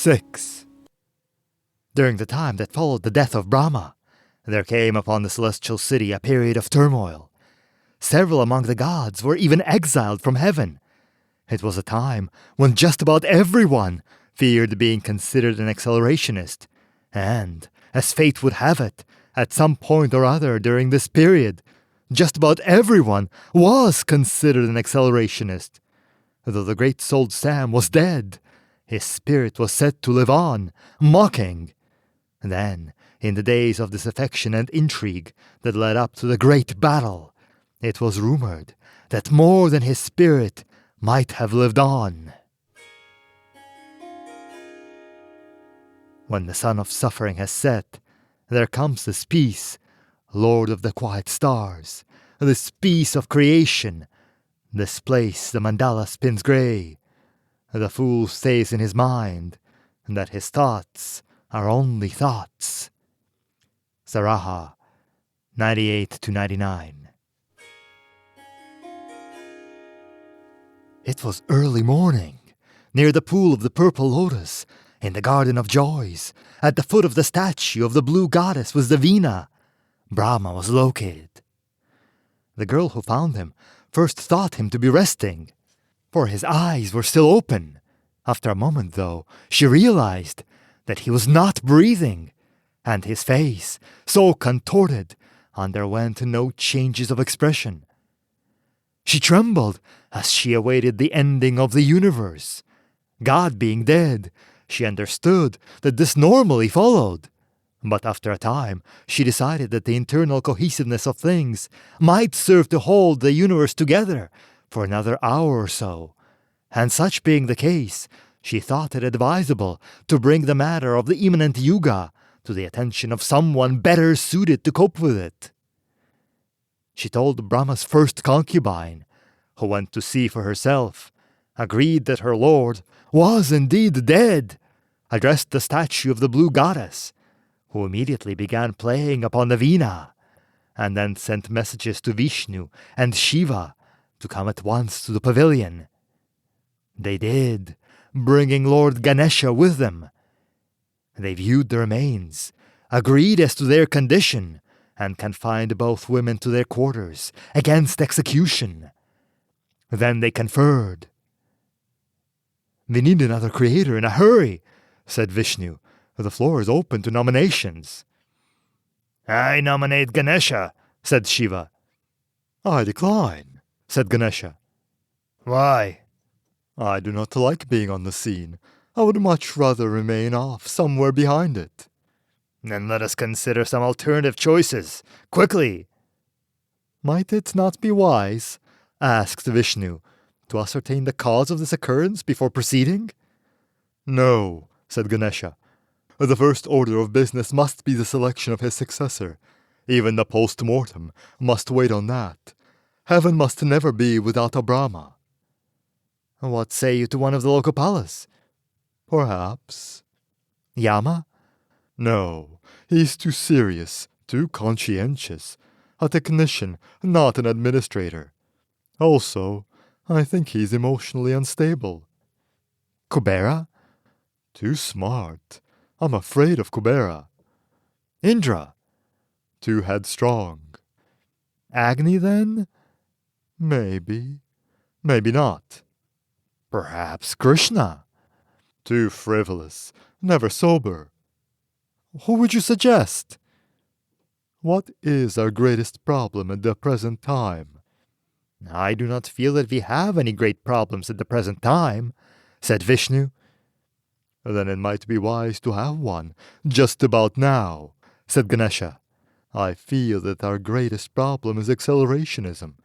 6. During the time that followed the death of Brahma, there came upon the celestial city a period of turmoil. Several among the gods were even exiled from heaven. It was a time when just about everyone feared being considered an accelerationist, and, as fate would have it, at some point or other during this period, just about everyone was considered an accelerationist. Though the great-souled Sam was dead, his spirit was said to live on, mocking. Then, in the days of disaffection and intrigue that led up to the great battle, it was rumored that more than his spirit might have lived on. When the sun of suffering has set, there comes this peace, Lord of the quiet stars, this peace of creation, this place the mandala spins grey. The fool stays in his mind, that his thoughts are only thoughts. Saraha, 98-99. It was early morning, near the pool of the purple lotus, in the garden of joys, at the foot of the statue of the blue goddess was the Veena. Brahma was located. The girl who found him first thought him to be resting, for his eyes were still open. After a moment, though, she realized that he was not breathing, and his face, so contorted, underwent no changes of expression. She trembled as she awaited the ending of the universe. God being dead, she understood that this normally followed. But after a time, she decided that the internal cohesiveness of things might serve to hold the universe together for another hour or so. And such being the case, she thought it advisable to bring the matter of the imminent yuga to the attention of someone better suited to cope with it. She told Brahma's first concubine, who went to see for herself, agreed that her lord was indeed dead, addressed the statue of the blue goddess, who immediately began playing upon the Veena, and then sent messages to Vishnu and Shiva to come at once to the pavilion. They did, bringing Lord Ganesha with them. They viewed the remains, agreed as to their condition, and confined both women to their quarters against execution. Then they conferred. "We need another creator in a hurry," said Vishnu. "The floor is open to nominations." "I nominate Ganesha," said Shiva. "I decline," said Ganesha. "Why?" "I do not like being on the scene. I would much rather remain off somewhere behind it." "Then let us consider some alternative choices. Quickly!" "Might it not be wise," asked Vishnu, "to ascertain the cause of this occurrence before proceeding?" "No," said Ganesha. "The first order of business must be the selection of his successor. Even the post-mortem must wait on that. Heaven must never be without a Brahma." "What say you to one of the Lokopalas?" "Perhaps." "Yama?" "No, he's too serious, too conscientious. A technician, not an administrator. Also, I think he's emotionally unstable." "Kubera?" "Too smart. I'm afraid of Kubera." "Indra?" "Too headstrong." "Agni, then?" "Maybe. Maybe not." "Perhaps Krishna?" "Too frivolous. Never sober." "Who would you suggest?" "What is our greatest problem at the present time?" "I do not feel that we have any great problems at the present time," said Vishnu. "Then it might be wise to have one, just about now," said Ganesha. "I feel that our greatest problem is accelerationism.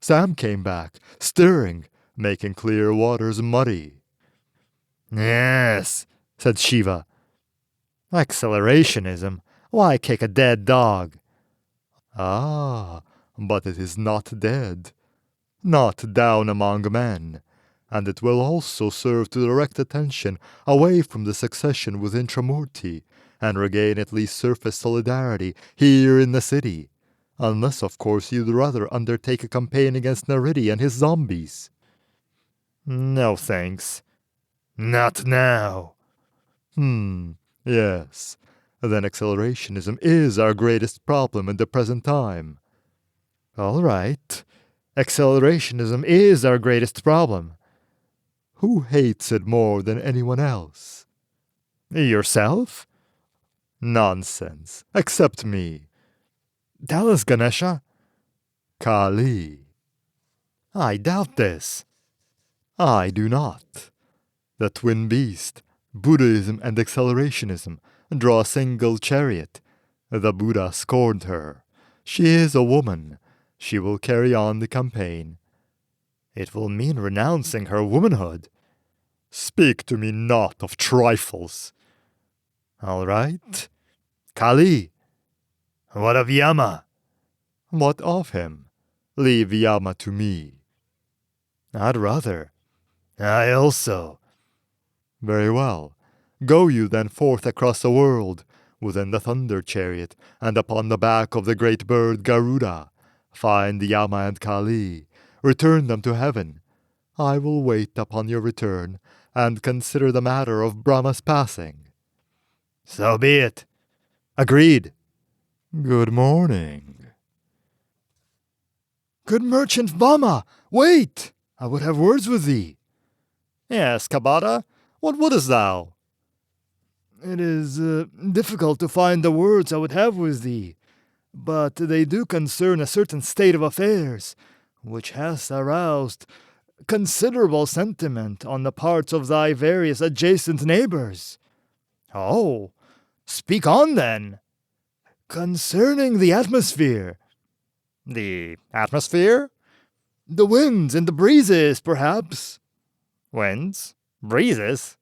Sam came back, stirring, making clear waters muddy." "Yes," said Shiva. "Accelerationism? Why kick a dead dog?" "Ah, but it is not dead. Not down among men. And it will also serve to direct attention away from the succession with Intramurti, and regain at least surface solidarity here in the city. Unless, of course, you'd rather undertake a campaign against Nariti and his zombies." "No, thanks." "Not now." Yes. Then accelerationism is our greatest problem in the present time. All right. Accelerationism is our greatest problem. Who hates it more than anyone else? Yourself? Nonsense. Accept me. Tell us, Ganesha. Kali. I doubt this. I do not. The twin beast, Buddhism and accelerationism, draw a single chariot. The Buddha scorned her. She is a woman. She will carry on the campaign. It will mean renouncing her womanhood. Speak to me not of trifles. All right. Kali. What of Yama? What of him? Leave Yama to me. I'd rather. I also. Very well. Go you then forth across the world, within the thunder chariot, and upon the back of the great bird Garuda. Find Yama and Kali. Return them to heaven. I will wait upon your return, and consider the matter of Brahma's passing. So be it. Agreed. Good morning. Good merchant Vama, wait! I would have words with thee. Yes, Kabata, what wouldest thou? It is difficult to find the words I would have with thee, but they do concern a certain state of affairs, which has aroused considerable sentiment on the parts of thy various adjacent neighbors. Oh, speak on then. Concerning the atmosphere. The atmosphere? The winds and the breezes, perhaps. Winds? Breezes?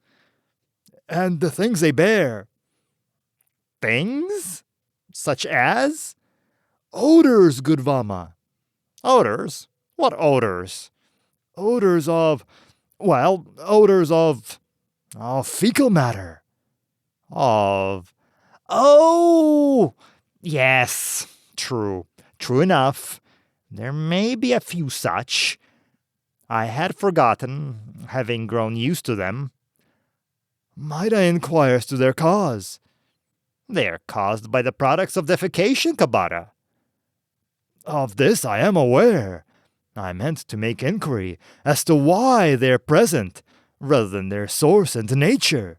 And the things they bear. Things? Such as? Odors, good Vama. Odors? What odors? Odors of fecal matter. Of... Oh! Yes, true. True enough. There may be a few such. I had forgotten, having grown used to them. Might I inquire as to their cause? They are caused by the products of defecation, Kabata. Of this I am aware. I meant to make inquiry as to why they are present, rather than their source and nature.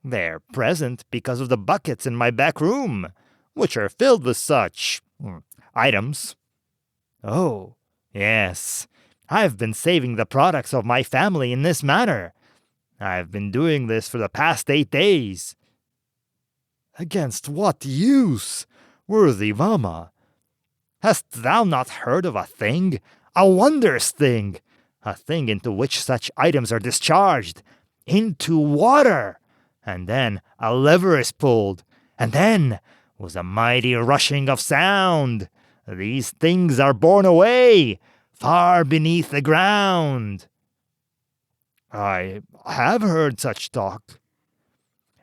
They are present because of the buckets in my back room, which are filled with such items. Oh, yes. I've been saving the products of my family in this manner. I've been doing this for the past 8 days. Against what use, worthy Vama? Hast thou not heard of a thing, a wondrous thing, a thing into which such items are discharged, into water, and then a lever is pulled, and then, with a mighty rushing of sound, these things are borne away, far beneath the ground. I have heard such talk.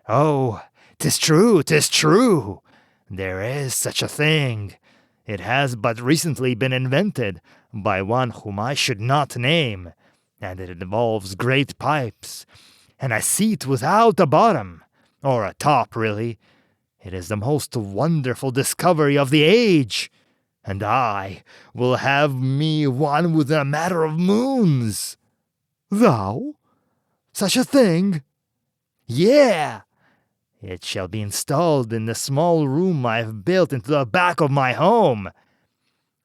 Oh, 'tis true, 'tis true. There is such a thing. It has but recently been invented by one whom I should not name, and it involves great pipes, and a seat without a bottom, or a top, really. It is the most wonderful discovery of the age, and I will have me one within a matter of moons. Thou? Such a thing? Yeah! It shall be installed in the small room I've built into the back of my home.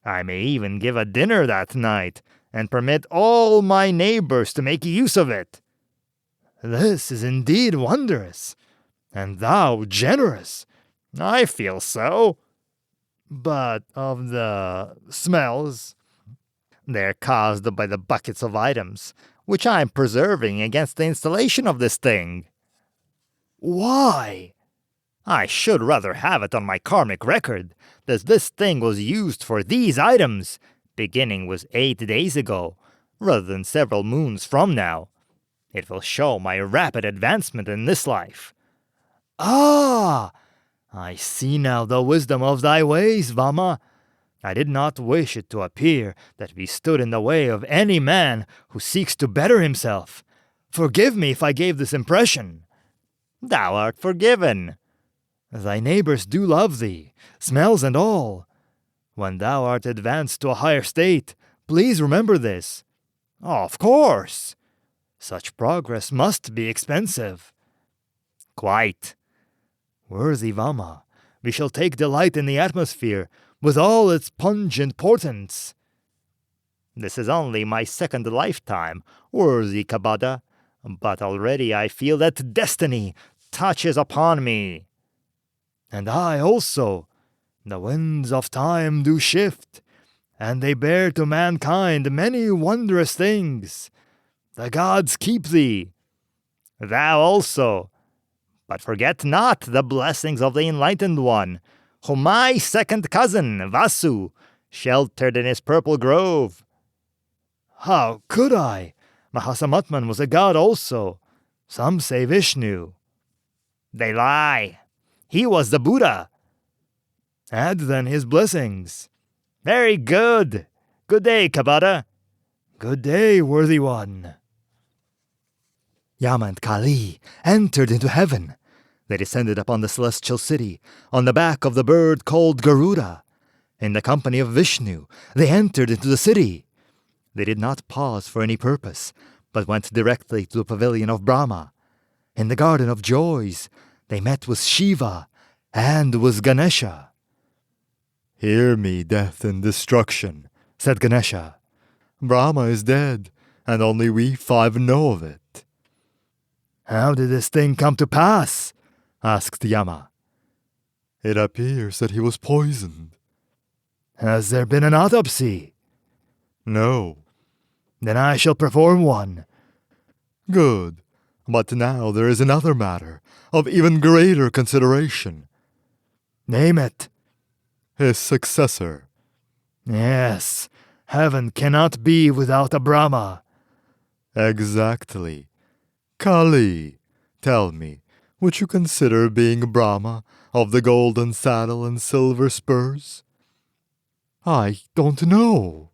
I may even give a dinner that night, and permit all my neighbors to make use of it. This is indeed wondrous, and thou generous. I feel so. But of the smells, they're caused by the buckets of items, which I'm preserving against the installation of this thing. Why? I should rather have it on my karmic record that this thing was used for these items, beginning with 8 days ago, rather than several moons from now. It will show my rapid advancement in this life. Ah! I see now the wisdom of thy ways, Vama. I did not wish it to appear that we stood in the way of any man who seeks to better himself. Forgive me if I gave this impression. Thou art forgiven. Thy neighbors do love thee, smells and all. When thou art advanced to a higher state, please remember this. Of course. Such progress must be expensive. Quite. Worthy Vama, we shall take delight in the atmosphere with all its pungent portents. This is only my second lifetime, worthy Kabada, but already I feel that destiny touches upon me. And I also. The winds of time do shift, and they bear to mankind many wondrous things. The gods keep thee. Thou also. But forget not the blessings of the Enlightened One, whom my second cousin, Vasu, sheltered in his purple grove. How could I? Mahasamatman was a god also. Some say Vishnu. They lie. He was the Buddha. Add then his blessings. Very good. Good day, Kabada. Good day, worthy one. Yama and Kali entered into heaven. They descended upon the celestial city on the back of the bird called Garuda. In the company of Vishnu, they entered into the city. They did not pause for any purpose, but went directly to the pavilion of Brahma. In the garden of joys, they met with Shiva and with Ganesha. Hear me, death and destruction, said Ganesha. Brahma is dead, and only we 5 know of it. How did this thing come to pass? Asked Yama. It appears that he was poisoned. Has there been an autopsy? No. Then I shall perform one. Good. But now there is another matter of even greater consideration. Name it. His successor. Yes, heaven cannot be without a Brahma. Exactly. Kali, tell me, would you consider being Brahma of the golden saddle and silver spurs? I don't know.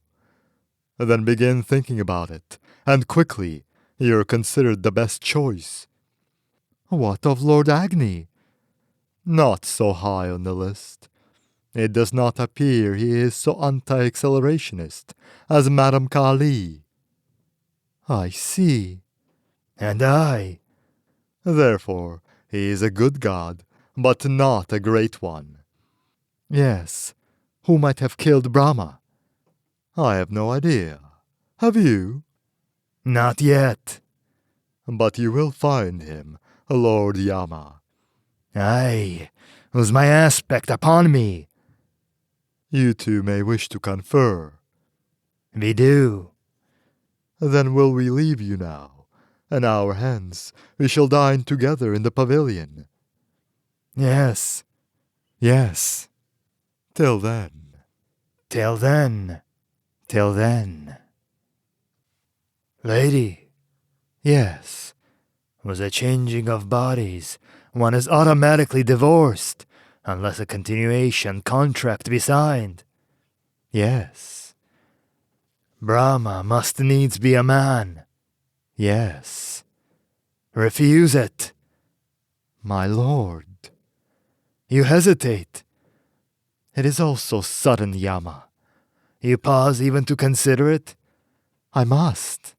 Then begin thinking about it, and quickly. You're considered the best choice. What of Lord Agni? Not so high on the list. It does not appear he is so anti-accelerationist as Madame Kali. I see. And I. Therefore, he is a good god, but not a great one. Yes, who might have killed Brahma? I have no idea. Have you? Not yet. But you will find him, Lord Yama. Aye, who's my aspect upon me? You two may wish to confer. We do. Then will we leave you now? An hour hence we shall dine together in the pavilion. Yes. Yes. Till then. Till then. Till then. Lady. Yes. With a changing of bodies, one is automatically divorced, unless a continuation contract be signed. Yes. Brahma must needs be a man. Yes. Refuse it. My lord. You hesitate. It is all so sudden, Yama. You pause even to consider it? I must.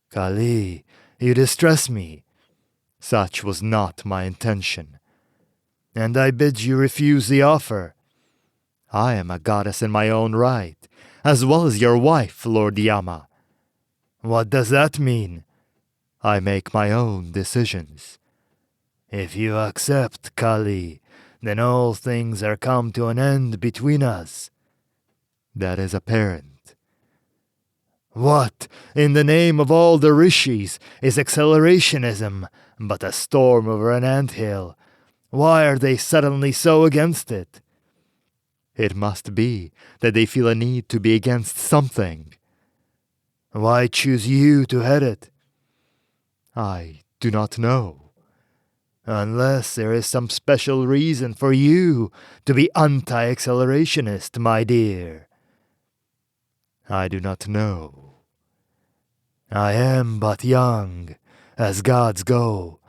Kali, you distress me. Such was not my intention. And I bid you refuse the offer. I am a goddess in my own right, as well as your wife, Lord Yama. What does that mean? I make my own decisions. If you accept, Kali, then all things are come to an end between us. That is apparent. What, in the name of all the rishis, is accelerationism but a storm over an anthill? Why are they suddenly so against it? It must be that they feel a need to be against something. Why choose you to head it? I do not know. Unless there is some special reason for you to be anti-accelerationist, my dear. I do not know. I am but young, as gods go,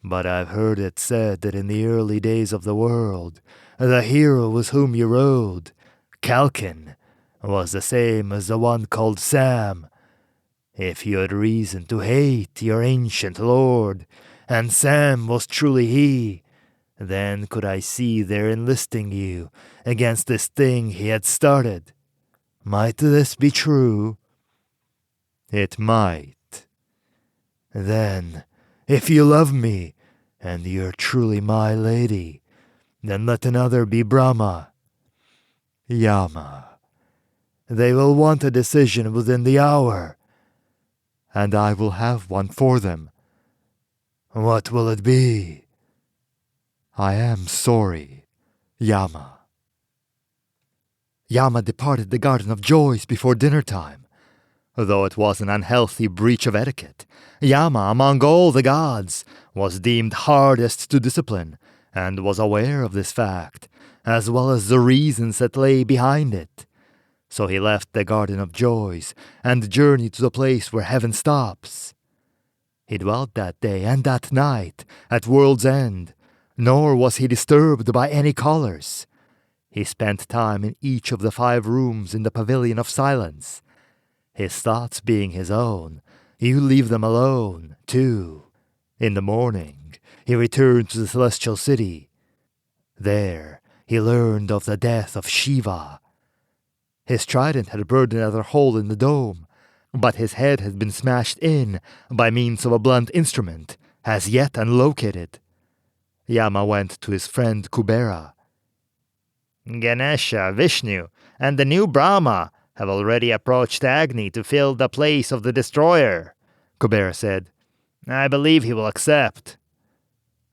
But I've heard it said that in the early days of the world, the hero with whom you rode, Kalkin, was the same as the one called Sam. If you had reason to hate your ancient lord, and Sam was truly he, then could I see their enlisting you against this thing he had started. Might this be true? It might. Then, if you love me, and you're truly my lady, then let another be Brahma. Yama. They will want a decision within the hour, and I will have one for them. What will it be? I am sorry, Yama. Yama departed the Garden of Joys before dinner time. Though it was an unhealthy breach of etiquette, Yama, among all the gods, was deemed hardest to discipline, and was aware of this fact, as well as the reasons that lay behind it. So he left the Garden of Joys, and journeyed to the place where heaven stops. He dwelt that day and that night at World's End, nor was he disturbed by any callers. He spent time in each of the 5 rooms in the Pavilion of Silence. His thoughts being his own, you leave them alone, too. In the morning, he returned to the Celestial City. There, he learned of the death of Shiva. His trident had burned another hole in the dome, but his head had been smashed in by means of a blunt instrument, as yet unlocated. Yama went to his friend Kubera. Ganesha, Vishnu, and the new Brahma have already approached Agni to fill the place of the destroyer, Kubera said. I believe he will accept.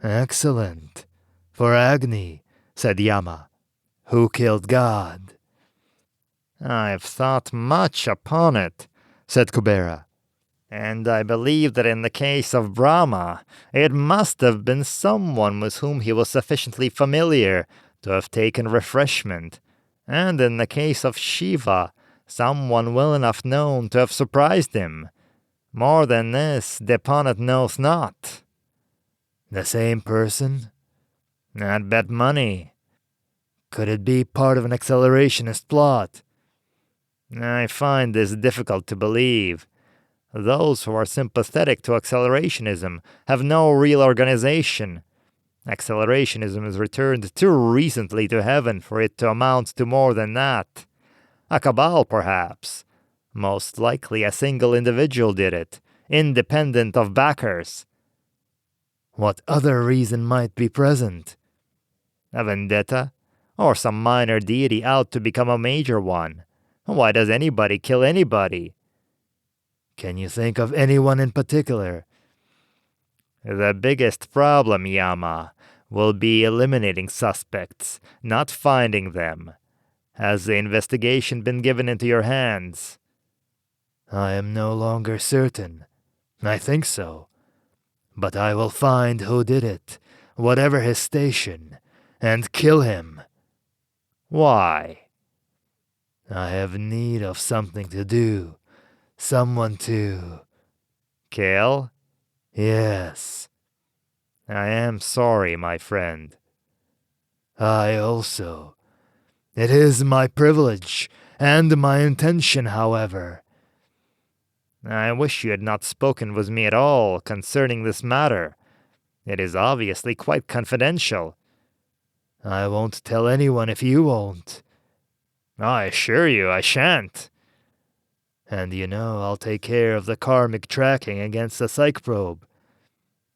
Excellent. For Agni, said Yama. Who killed God? I've thought much upon it, said Kubera. And I believe that in the case of Brahma, it must have been someone with whom he was sufficiently familiar to have taken refreshment. And in the case of Shiva, someone well enough known to have surprised him. More than this, the opponent knows not. The same person? I'd bet money. Could it be part of an accelerationist plot? I find this difficult to believe. Those who are sympathetic to accelerationism have no real organization. Accelerationism is returned too recently to heaven for it to amount to more than that. A cabal, perhaps. Most likely a single individual did it, independent of backers. What other reason might be present? A vendetta? Or some minor deity out to become a major one? Why does anybody kill anybody? Can you think of anyone in particular? The biggest problem, Yama, will be eliminating suspects, not finding them. Has the investigation been given into your hands? I am no longer certain. I think so. But I will find who did it, whatever his station, and kill him. Why? I have need of something to do. Someone to... Kill? Yes. I am sorry, my friend. I also. It is my privilege, and my intention, however. I wish you had not spoken with me at all concerning this matter. It is obviously quite confidential. I won't tell anyone if you won't. I assure you I shan't. And you know I'll take care of the karmic tracking against the psych probe.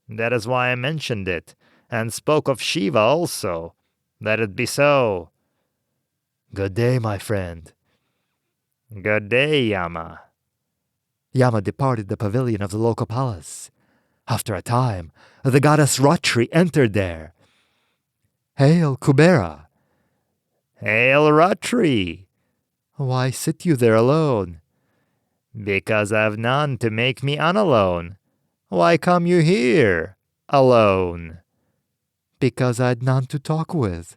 That is why I mentioned it, and spoke of Shiva also. Let it be so. Good day, my friend. Good day, Yama. Yama departed the pavilion of the local palace. After a time, the goddess Ratri entered there. Hail, Kubera. Hail, Ratri. Why sit you there alone? Because I've none to make me unalone. Why come you here, alone? Because I'd none to talk with,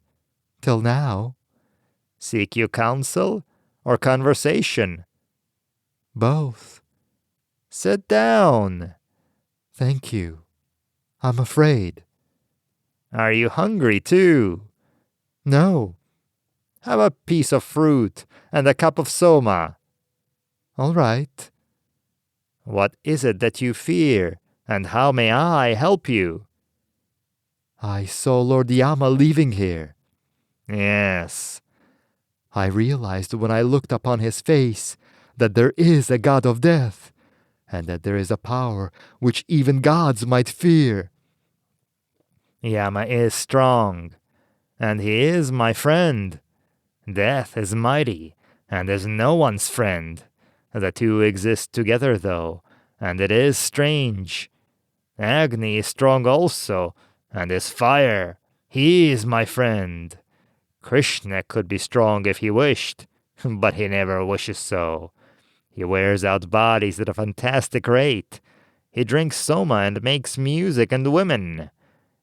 till now. Seek you counsel or conversation? Both. Sit down. Thank you. I'm afraid. Are you hungry too? No. Have a piece of fruit and a cup of soma. All right. What is it that you fear, and how may I help you? I saw Lord Yama leaving here. Yes. I realized when I looked upon his face that there is a god of death, and that there is a power which even gods might fear. Yama is strong, and he is my friend. Death is mighty, and is no one's friend. The two exist together, though, and it is strange. Agni is strong also, and is fire. He is my friend. Krishna could be strong if he wished, but he never wishes so. He wears out bodies at a fantastic rate. He drinks soma and makes music and women.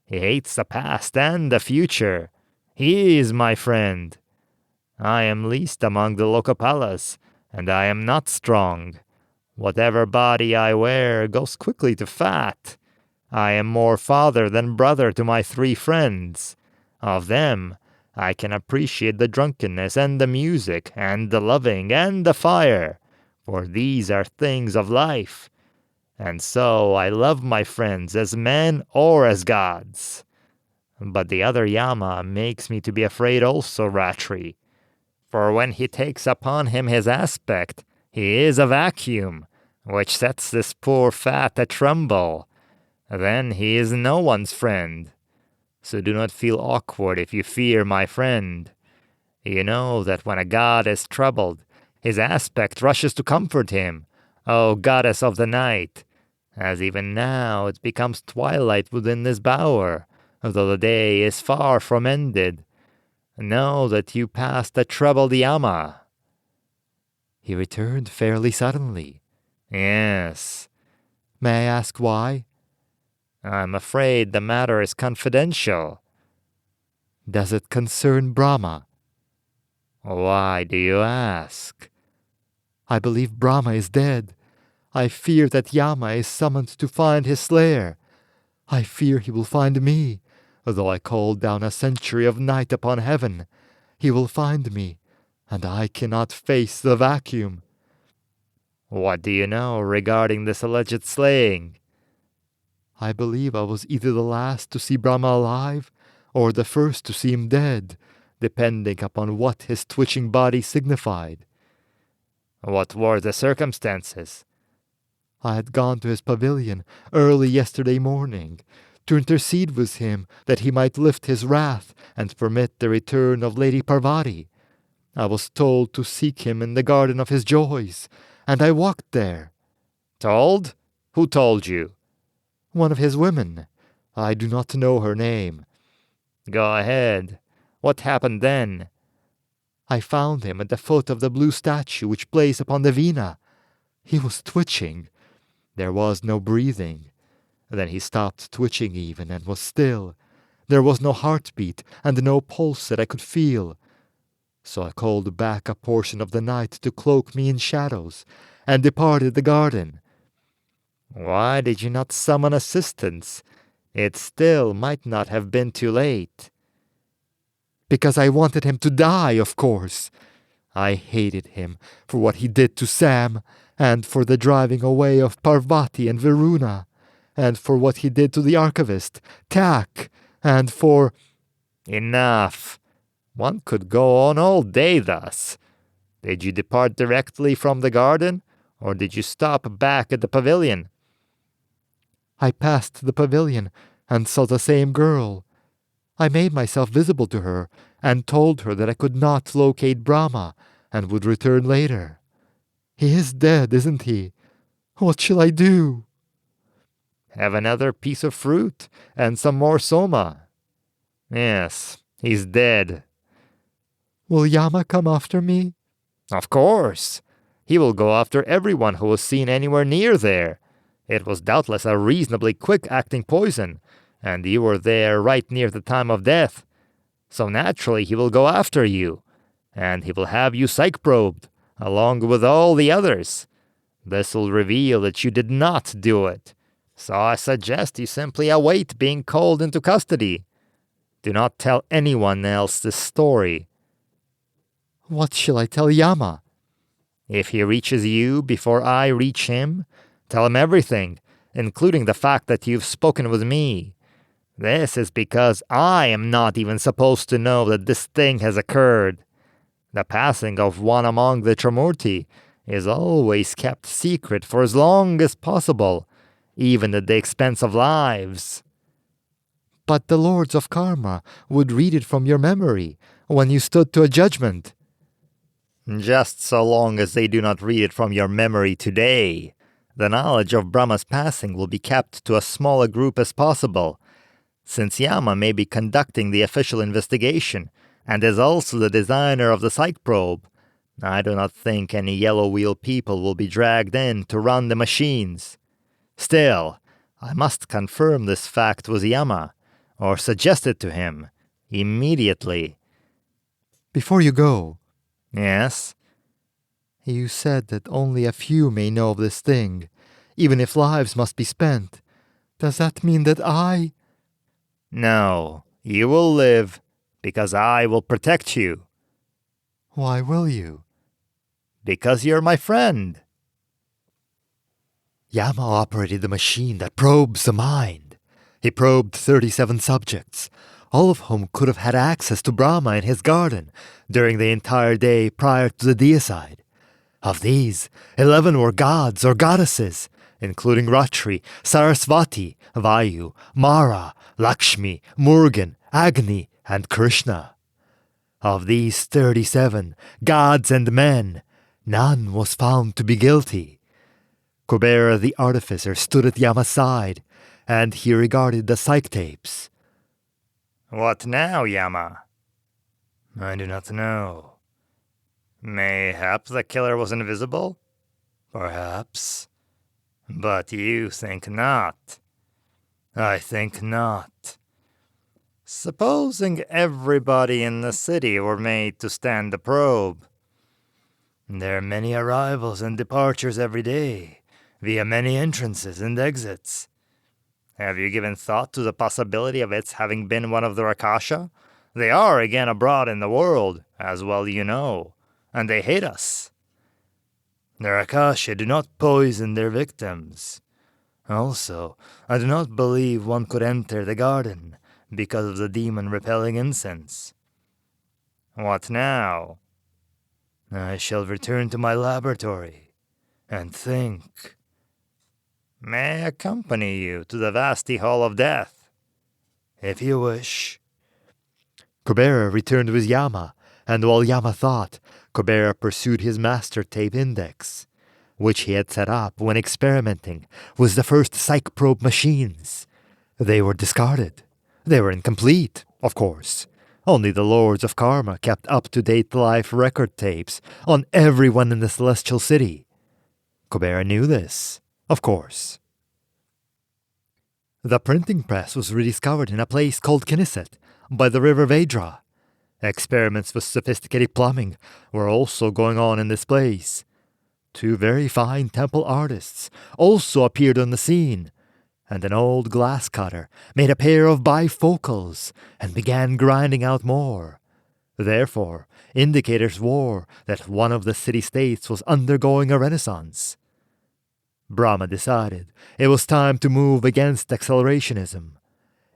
He hates the past and the future. He is my friend. I am least among the Lokapalas, and I am not strong. Whatever body I wear goes quickly to fat. I am more father than brother to my 3 friends. Of them, I can appreciate the drunkenness and the music and the loving and the fire, for these are things of life. And so I love my friends as men or as gods. But the other Yama makes me to be afraid also, Ratri. For when he takes upon him his aspect, he is a vacuum, which sets this poor fat a tremble. Then he is no one's friend. So do not feel awkward if you fear my friend. You know that when a god is troubled, his aspect rushes to comfort him, O goddess of the night. As even now it becomes twilight within this bower, though the day is far from ended. Know that you passed the troubled Yama. He returned fairly suddenly. Yes. May I ask why? I'm afraid the matter is confidential. Does it concern Brahma? Why do you ask? I believe Brahma is dead. I fear that Yama is summoned to find his slayer. I fear he will find me. Though I call down a century of night upon heaven, he will find me, and I cannot face the vacuum. What do you know regarding this alleged slaying? I believe I was either the last to see Brahma alive, or the first to see him dead, depending upon what his twitching body signified. What were the circumstances? I had gone to his pavilion early yesterday morning, to intercede with him that he might lift his wrath and permit the return of Lady Parvati. I was told to seek him in the garden of his joys, and I walked there. Told? Who told you? One of his women. I do not know her name. Go ahead. What happened then? I found him at the foot of the blue statue which plays upon the veena. He was twitching. There was no breathing. Then he stopped twitching even and was still. There was no heartbeat and no pulse that I could feel. So I called back a portion of the night to cloak me in shadows, and departed the garden. Why did you not summon assistance? It still might not have been too late. Because I wanted him to die, of course. I hated him for what he did to Sam, and for the driving away of Parvati and Varuna, and for what he did to the archivist, Tak, and for... Enough. One could go on all day thus. Did you depart directly from the garden, or did you stop back at the pavilion? I passed the pavilion and saw the same girl. I made myself visible to her and told her that I could not locate Brahma and would return later. He is dead, isn't he? What shall I do? Have another piece of fruit and some more soma. Yes, he's dead. Will Yama come after me? Of course. He will go after everyone who was seen anywhere near there. It was doubtless a reasonably quick-acting poison, and you were there right near the time of death. So naturally he will go after you, and he will have you psych-probed, along with all the others. This will reveal that you did not do it. So I suggest you simply await being called into custody. Do not tell anyone else this story. What shall I tell Yama? If he reaches you before I reach him, tell him everything, including the fact that you've spoken with me. This is because I am not even supposed to know that this thing has occurred. The passing of one among the Trimurti is always kept secret for as long as possible, even at the expense of lives. But the lords of karma would read it from your memory when you stood to a judgment. Just so long as they do not read it from your memory today, the knowledge of Brahma's passing will be kept to as small a group as possible. Since Yama may be conducting the official investigation and is also the designer of the psych probe, I do not think any Yellow Wheel people will be dragged in to run the machines. Still, I must confirm this fact with Yama, or suggest it to him, immediately. Before you go, Yes? you said that only a few may know of this thing, even if lives must be spent. Does that mean that I... No, you will live, because I will protect you. Why will you? Because you're my friend. Yama operated the machine that probes the mind. He probed 37 subjects, all of whom could have had access to Brahma in his garden during the entire day prior to the deicide. Of these, 11 were gods or goddesses, including Ratri, Sarasvati, Vayu, Mara, Lakshmi, Murugan, Agni, and Krishna. Of these 37 gods and men, none was found to be guilty. Kubera the artificer stood at Yama's side, and he regarded the psych tapes. What now, Yama? I do not know. Mayhap the killer was invisible? Perhaps. But you think not. I think not. Supposing everybody in the city were made to stand the probe. There are many arrivals and departures every day, via many entrances and exits. Have you given thought to the possibility of its having been one of the Rakasha? They are again abroad in the world, as well you know, and they hate us. The Rakasha do not poison their victims. Also, I do not believe one could enter the garden because of the demon repelling incense. What now? I shall return to my laboratory and think. May I accompany you to the vasty hall of death? If you wish. Kubera returned with Yama, and while Yama thought, Kubera pursued his master tape index, which he had set up when experimenting with the first psych probe machines. They were discarded. They were incomplete, of course. Only the lords of karma kept up-to-date life record tapes on everyone in the celestial city. Kubera knew this, of course. The printing press was rediscovered in a place called Knesset, by the river Vedra. Experiments with sophisticated plumbing were also going on in this place. 2 very fine temple artists also appeared on the scene, and an old glass cutter made a pair of bifocals and began grinding out more. Therefore, indicators were that one of the city-states was undergoing a renaissance. Brahma decided it was time to move against accelerationism.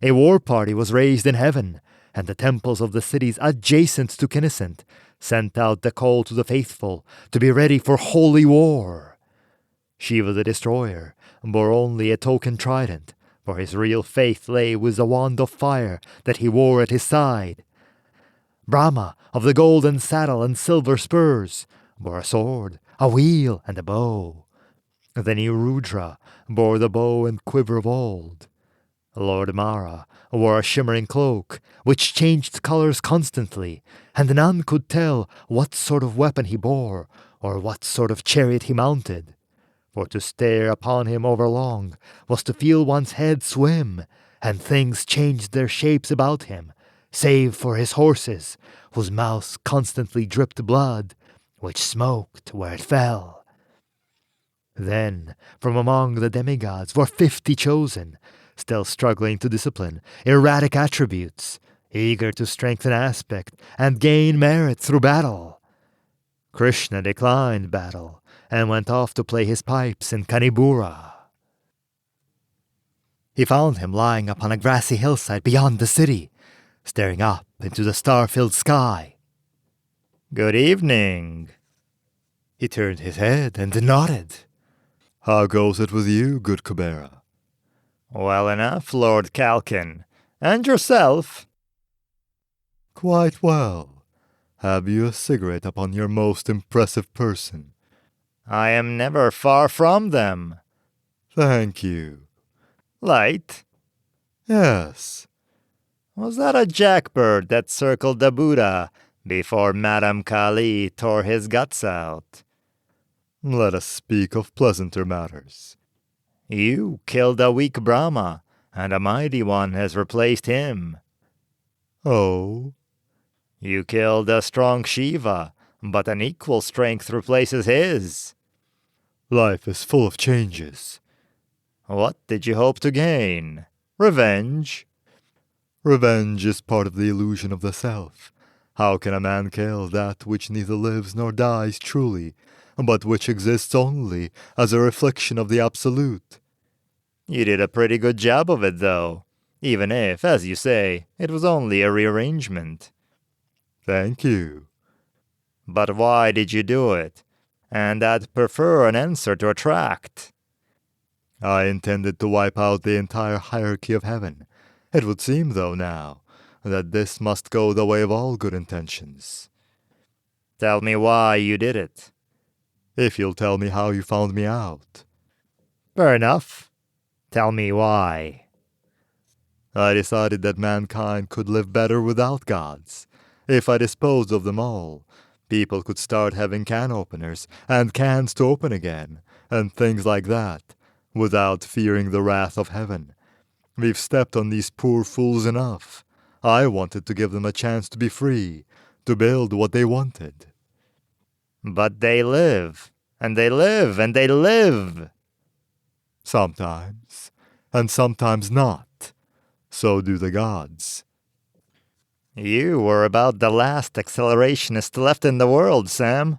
A war party was raised in heaven, and the temples of the cities adjacent to Knesset sent out the call to the faithful to be ready for holy war. Shiva the Destroyer bore only a token trident, for his real faith lay with the wand of fire that he wore at his side. Brahma, of the golden saddle and silver spurs, bore a sword, a wheel, and a bow. The new Rudra bore the bow and quiver of old. Lord Mara wore a shimmering cloak, which changed colors constantly, and none could tell what sort of weapon he bore, or what sort of chariot he mounted. For to stare upon him overlong was to feel one's head swim, and things changed their shapes about him, save for his horses, whose mouths constantly dripped blood, which smoked where it fell. Then, from among the demigods were 50 chosen, still struggling to discipline erratic attributes, eager to strengthen aspect and gain merit through battle. Krishna declined battle and went off to play his pipes in Kanibura. He found him lying upon a grassy hillside beyond the city, staring up into the star-filled sky. "Good evening." He turned his head and nodded. How goes it with you, good Kubera? "Well enough, Lord Kalkin. And yourself?" Quite well. Have you a cigarette upon your most impressive person? "I am never far from them." Thank you. "Light? Yes. Was that a jackbird that circled the Buddha before Madame Kali tore his guts out?" Let us speak of pleasanter matters. "You killed a weak Brahma, and a mighty one has replaced him." Oh? "You killed a strong Shiva, but an equal strength replaces his." Life is full of changes. "What did you hope to gain? Revenge?" Revenge is part of the illusion of the self. How can a man kill that which neither lives nor dies truly, but which exists only as a reflection of the Absolute? "You did a pretty good job of it, though, even if, as you say, it was only a rearrangement." Thank you. "But why did you do it? And I'd prefer an answer to attract." I intended to wipe out the entire hierarchy of heaven. It would seem, though, now, that this must go the way of all good intentions. "Tell me why you did it." If you'll tell me how you found me out. "Fair enough. Tell me why." I decided that mankind could live better without gods. If I disposed of them all, people could start having can openers and cans to open again, and things like that, without fearing the wrath of heaven. We've stepped on these poor fools enough. I wanted to give them a chance to be free, to build what they wanted. "But they live, and they live, and they live." Sometimes, and sometimes not. So do the gods. "You were about the last accelerationist left in the world, Sam.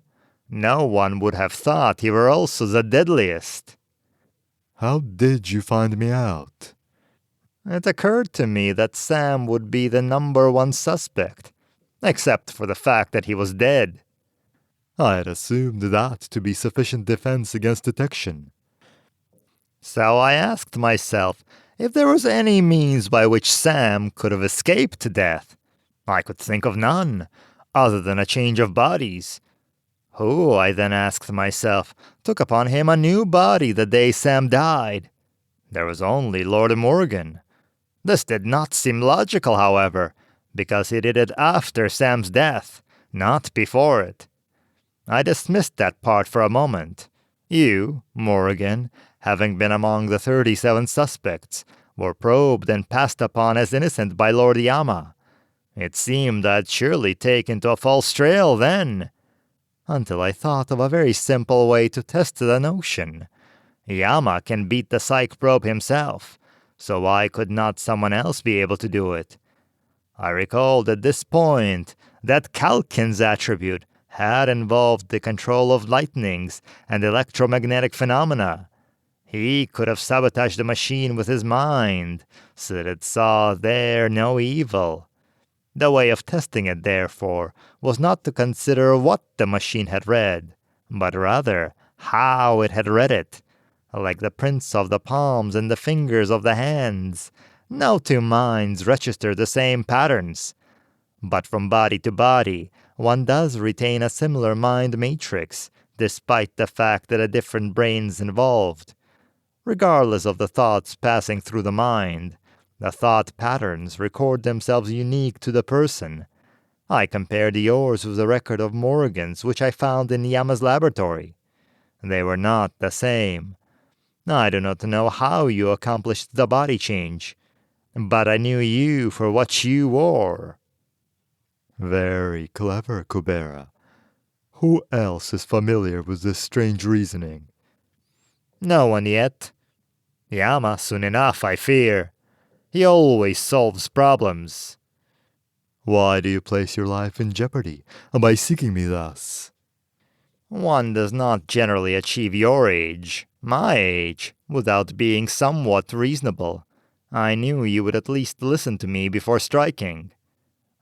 No one would have thought you were also the deadliest." How did you find me out? "It occurred to me that Sam would be the number one suspect, except for the fact that he was dead." I had assumed that to be sufficient defense against detection. So I asked myself if there was any means by which Sam could have escaped death. I could think of none, other than a change of bodies. Who, I then asked myself, took upon him a new body the day Sam died? There was only Lord Morgan. This did not seem logical, however, because he did it after Sam's death, not before it. I dismissed that part for a moment. You, Morgan, having been among the 37 suspects, were probed and passed upon as innocent by Lord Yama. It seemed I'd surely taken to a false trail then, until I thought of a very simple way to test the notion. Yama can beat the psych probe himself, so why could not someone else be able to do it? I recalled at this point that Kalkin's attribute had involved the control of lightnings and electromagnetic phenomena. He could have sabotaged the machine with his mind, so that it saw there no evil. The way of testing it, therefore, was not to consider what the machine had read, but rather how it had read it. Like the prints of the palms and the fingers of the hands, no two minds register the same patterns. But from body to body, one does retain a similar mind matrix, despite the fact that a different brain's involved. Regardless of the thoughts passing through the mind, the thought patterns record themselves unique to the person. I compared yours with the record of Morgan's which I found in Yama's laboratory. They were not the same. I do not know how you accomplished the body change, but I knew you for what you wore. Very clever, Kubera. Who else is familiar with this strange reasoning? No one yet. Yama soon enough, I fear. He always solves problems. Why do you place your life in jeopardy by seeking me thus? One does not generally achieve your age, my age, without being somewhat reasonable. I knew you would at least listen to me before striking.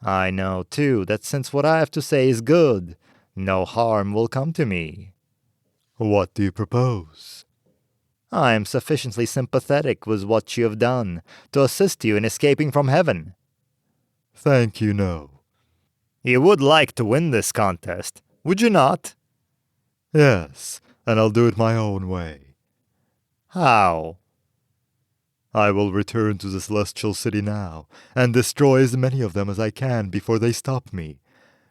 I know, too, that since what I have to say is good, no harm will come to me. What do you propose? I am sufficiently sympathetic with what you have done to assist you in escaping from heaven. Thank you, no. You would like to win this contest, would you not? Yes, and I'll do it my own way. How? I will return to the celestial city now, and destroy as many of them as I can before they stop me.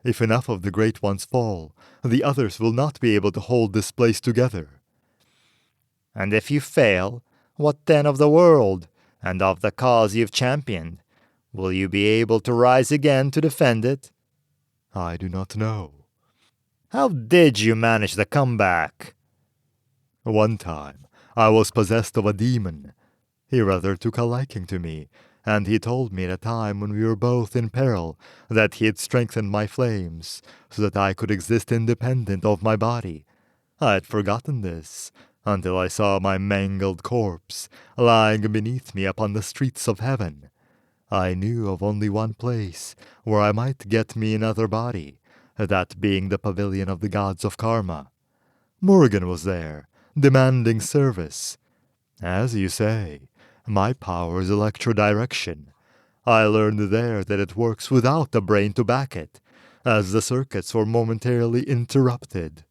If enough of the great ones fall, the others will not be able to hold this place together. And if you fail, what then of the world, and of the cause you've championed? Will you be able to rise again to defend it? I do not know. How did you manage the comeback? One time, I was possessed of a demon. He rather took a liking to me, and he told me at a time when we were both in peril that he had strengthened my flames so that I could exist independent of my body. I had forgotten this until I saw my mangled corpse lying beneath me upon the streets of heaven. I knew of only one place where I might get me another body, that being the pavilion of the gods of karma. Morgan was there, demanding service. As you say, my power is electrodirection. I learned there that it works without a brain to back it, as the circuits were momentarily interrupted.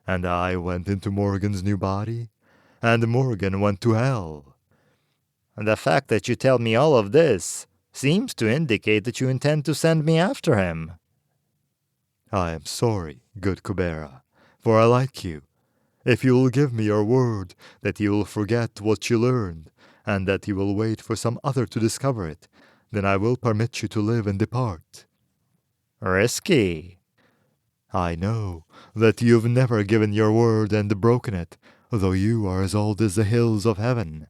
And I went into Morgan's new body, and Morgan went to hell. The fact that you tell me all of this seems to indicate that you intend to send me after him. I am sorry, good Kubera, for I like you. If you will give me your word that you will forget what you learned, and that you will wait for some other to discover it, then I will permit you to live and depart. Risky. I know that you have never given your word and broken it, though you are as old as the hills of heaven.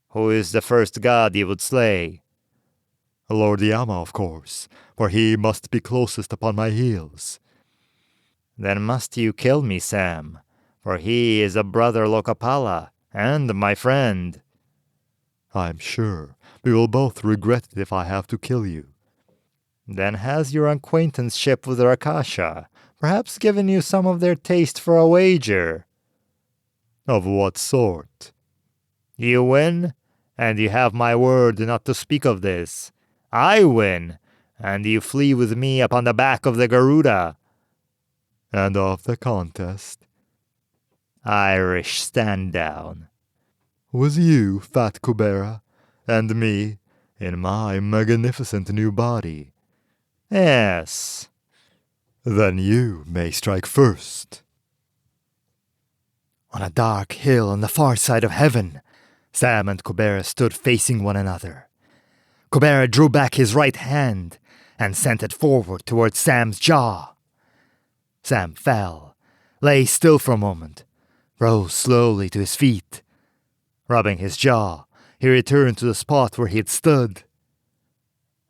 Who is the first god you would slay? Lord Yama, of course, for he must be closest upon my heels. Then must you kill me, Sam, for he is a brother Lokapala, and my friend. I'm sure we will both regret it if I have to kill you. Then has your acquaintanceship with Rakasha perhaps given you some of their taste for a wager? Of what sort? You win, and you have my word not to speak of this. I win, and you flee with me upon the back of the Garuda. And of the contest? Irish stand down. Was you, fat Kubera, and me, in my magnificent new body? Yes. Then you may strike first. On a dark hill on the far side of heaven, Sam and Kubera stood facing one another. Kubera drew back his right hand and sent it forward towards Sam's jaw. Sam fell, lay still for a moment, rose slowly to his feet. Rubbing his jaw, he returned to the spot where he had stood.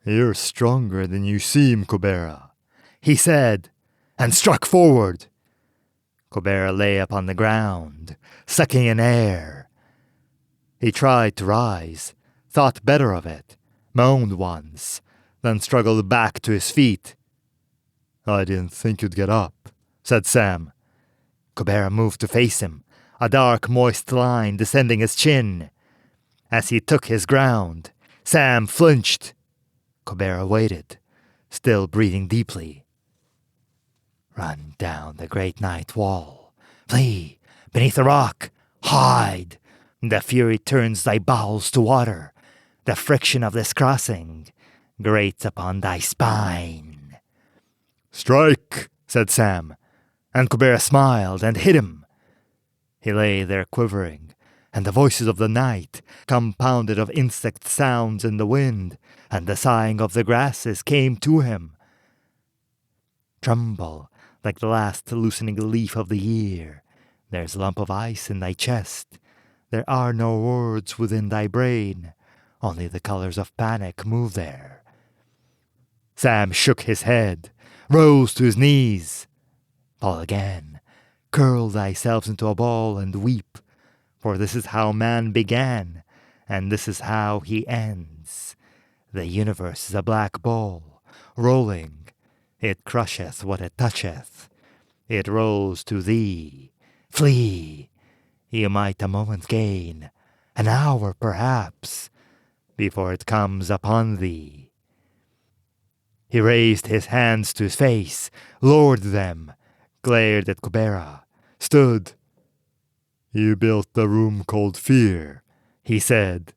You're stronger than you seem, Kubera, he said, and struck forward. Kubera lay upon the ground, sucking in air. He tried to rise, thought better of it, moaned once, then struggled back to his feet. I didn't think you'd get up, said Sam. Kubera moved to face him, a dark, moist line descending his chin. As he took his ground, Sam flinched. Kubera waited, still breathing deeply. Run down the great night wall. Flee beneath a rock. Hide. The fury turns thy bowels to water. The friction of this crossing grates upon thy spine. Strike, said Sam, and Kubera smiled and hit him. He lay there quivering, and the voices of the night, compounded of insect sounds in the wind and the sighing of the grasses, came to him. Tremble like the last loosening leaf of the year, There's a lump of ice in thy chest. There are no words within thy brain. Only the colors of panic move there. Sam shook his head, rose to his knees. Fall again. Curl thyself into a ball and weep. For this is how man began, and this is how he ends. The universe is a black ball, rolling. It crusheth what it toucheth. It rolls to thee. Flee. You might a moment gain, an hour perhaps, before it comes upon thee. He raised his hands to his face, lowered them, glared at Kubera, stood. You built the room called Fear, he said,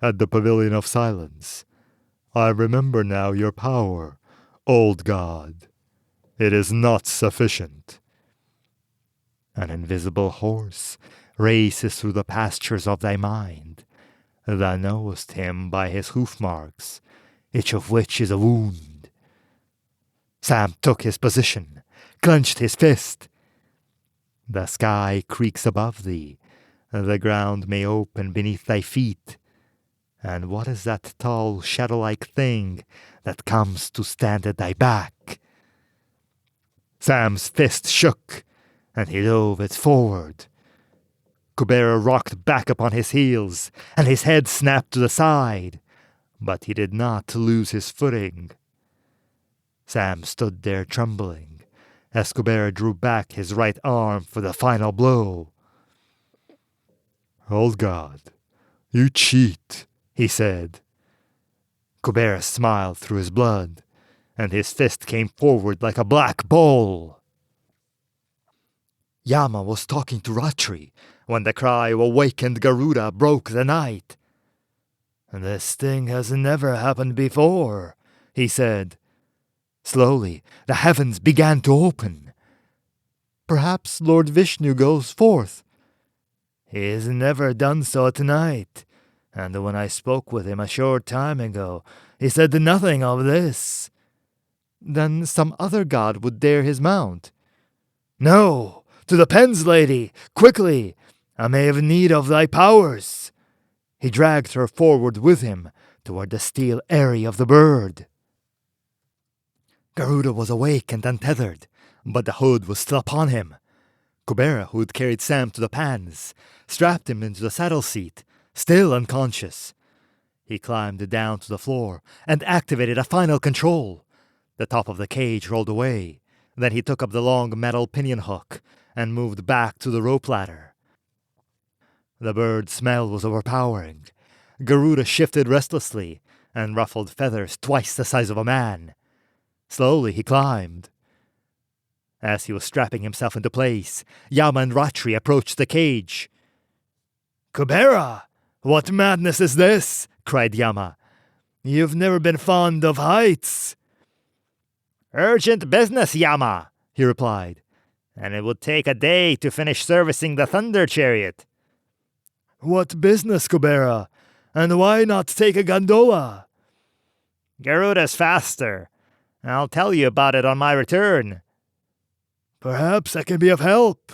at the Pavilion of Silence. I remember now your power, old god. It is not sufficient. An invisible horse races through the pastures of thy mind. Thou knowest him by his hoof marks, each of which is a wound. Sam took his position, clenched his fist. The sky creaks above thee, the ground may open beneath thy feet. And what is that tall shadow-like thing that comes to stand at thy back? Sam's fist shook, and he dove it forward. Kubera rocked back upon his heels, and his head snapped to the side, but he did not lose his footing. Sam stood there trembling, as Kubera drew back his right arm for the final blow. Old god, you cheat, he said. Kubera smiled through his blood, and his fist came forward like a black bowl. Yama was talking to Ratri when the cry of awakened Garuda broke the night. "This thing has never happened before," he said. Slowly, the heavens began to open. Perhaps Lord Vishnu goes forth. He has never done so tonight, and when I spoke with him a short time ago, he said nothing of this. Then some other god would dare his mount. "No! To the pens, lady! Quickly! I may have need of thy powers!" He dragged her forward with him toward the steel eyrie of the bird. Garuda was awake and untethered, but the hood was still upon him. Kubera, who had carried Sam to the pans, strapped him into the saddle seat, still unconscious. He climbed down to the floor and activated a final control. The top of the cage rolled away. Then he took up the long metal pinion hook and moved back to the rope ladder. The bird's smell was overpowering. Garuda shifted restlessly and ruffled feathers twice the size of a man. Slowly he climbed. As he was strapping himself into place, Yama and Ratri approached the cage. "Kubera, what madness is this?" cried Yama. "You've never been fond of heights." "Urgent business, Yama," he replied, "and it would take a day to finish servicing the Thunder Chariot." "What business, Kubera? And why not take a gondola?" "Garuda's faster. I'll tell you about it on my return." "Perhaps I can be of help."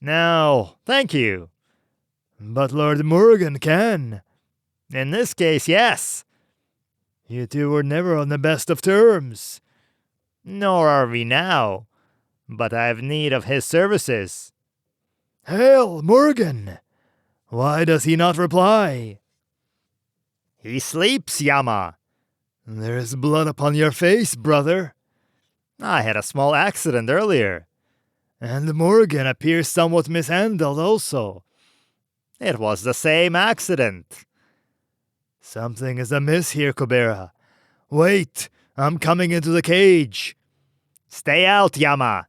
"No, thank you." "But Lord Murugan can." "In this case, yes." "You two were never on the best of terms." "Nor are we now. But I have need of his services." "Hail, Murugan! Why does he not reply?" "He sleeps, Yama." "There is blood upon your face, brother." "I had a small accident earlier." "And Murugan appears somewhat mishandled also." "It was the same accident." "Something is amiss here, Kubera. Wait, I'm coming into the cage." "Stay out, Yama."